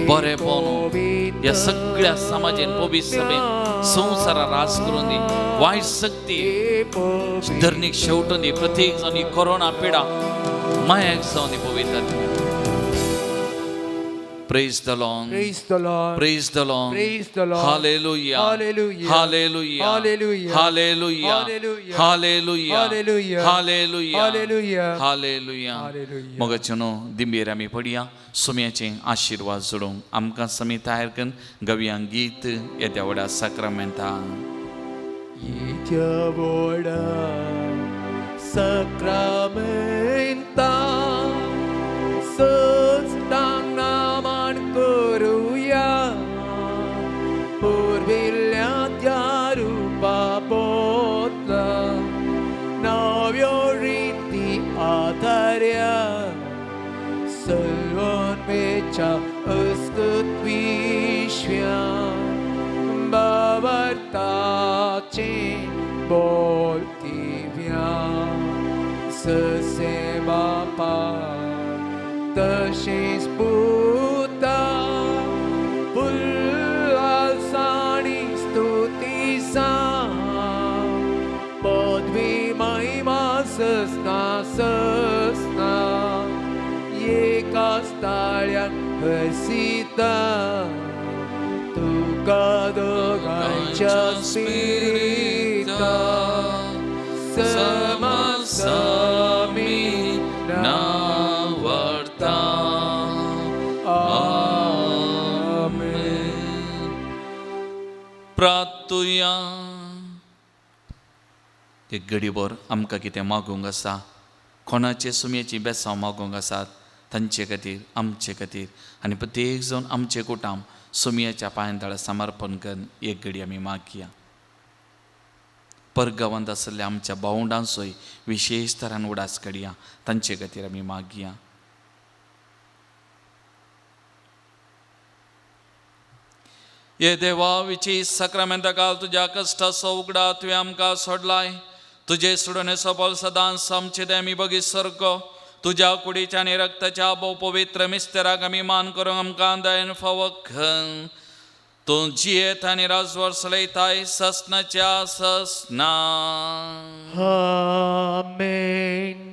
बरे पोवन या सगळ्या समाजेन पवित्र सभेन संसारा राज करून दी. वायट सक्ती धरणीक शेवटून दी. प्रत्येक जण ही कोरोना पिडा मायाक जावन दी पवित्र आत्म्या. Praise the Lord. Praise the Lord. Praise the Lord. Praise the Lord. Hallelujah. Hallelujah. Hallelujah. Hallelujah. Hallelujah. Hallelujah. Hallelujah. Hallelujah. Hallelujah. Hallelujah. Hallelujah. Hallelujah. मोगाचेनो दिंबेर आमी पडया. सुमयाचे आशीर्वाद जोडूंक आमकां समी तयार करून गव्या गीत येद्या व्हडा साक्रामेंता. येद्या व्हडा साक्रामेंता सस्तांग नामान करुया. पुर्विल्ल्या त्या रूपा बोतला नव्यो रीती आधार्या. सर्वोन्मेच्या अस्तित्विश्व्या भावार्थाचे बोलतिव्या. ससे बापा तशेंच पुता हसिता तुका दोगांच्या स्पिरिता समसमी नावर्ता आमेन. प्रार्थुया. एक घडीभर आमकां कितें मागूंक आसा, कोणाचे सुमयेची बेसांव मागूंक आसात तांचे खातीर, आमचे खातीर आनी प्रत्येक जावन आमचे कुटाम सुमयेच्या पांयतळा समर्पण करून एक घडी आमी मागया. परगांवांत आसलेल्या आमच्या भावंडांचोय विशेष तरान उडास काडया, तांचे खातीर आमी मागया. ये देवा, विची सक्रामेंता काल तुज्या कश्टाचो उगडा तुवें आमकां सोडलाय. तुजे सोडून सबल सदांच आमचे ते आमी बगी सारको तुज्या कुडीच्या आनी रक्ताच्या भोव पवित्र मिस्तेराक आमी मान करूंक आमकां दयेन फावो कर. तूं जियेत आनी राजवर चलयताय ससनाच्या ससना. आमेन.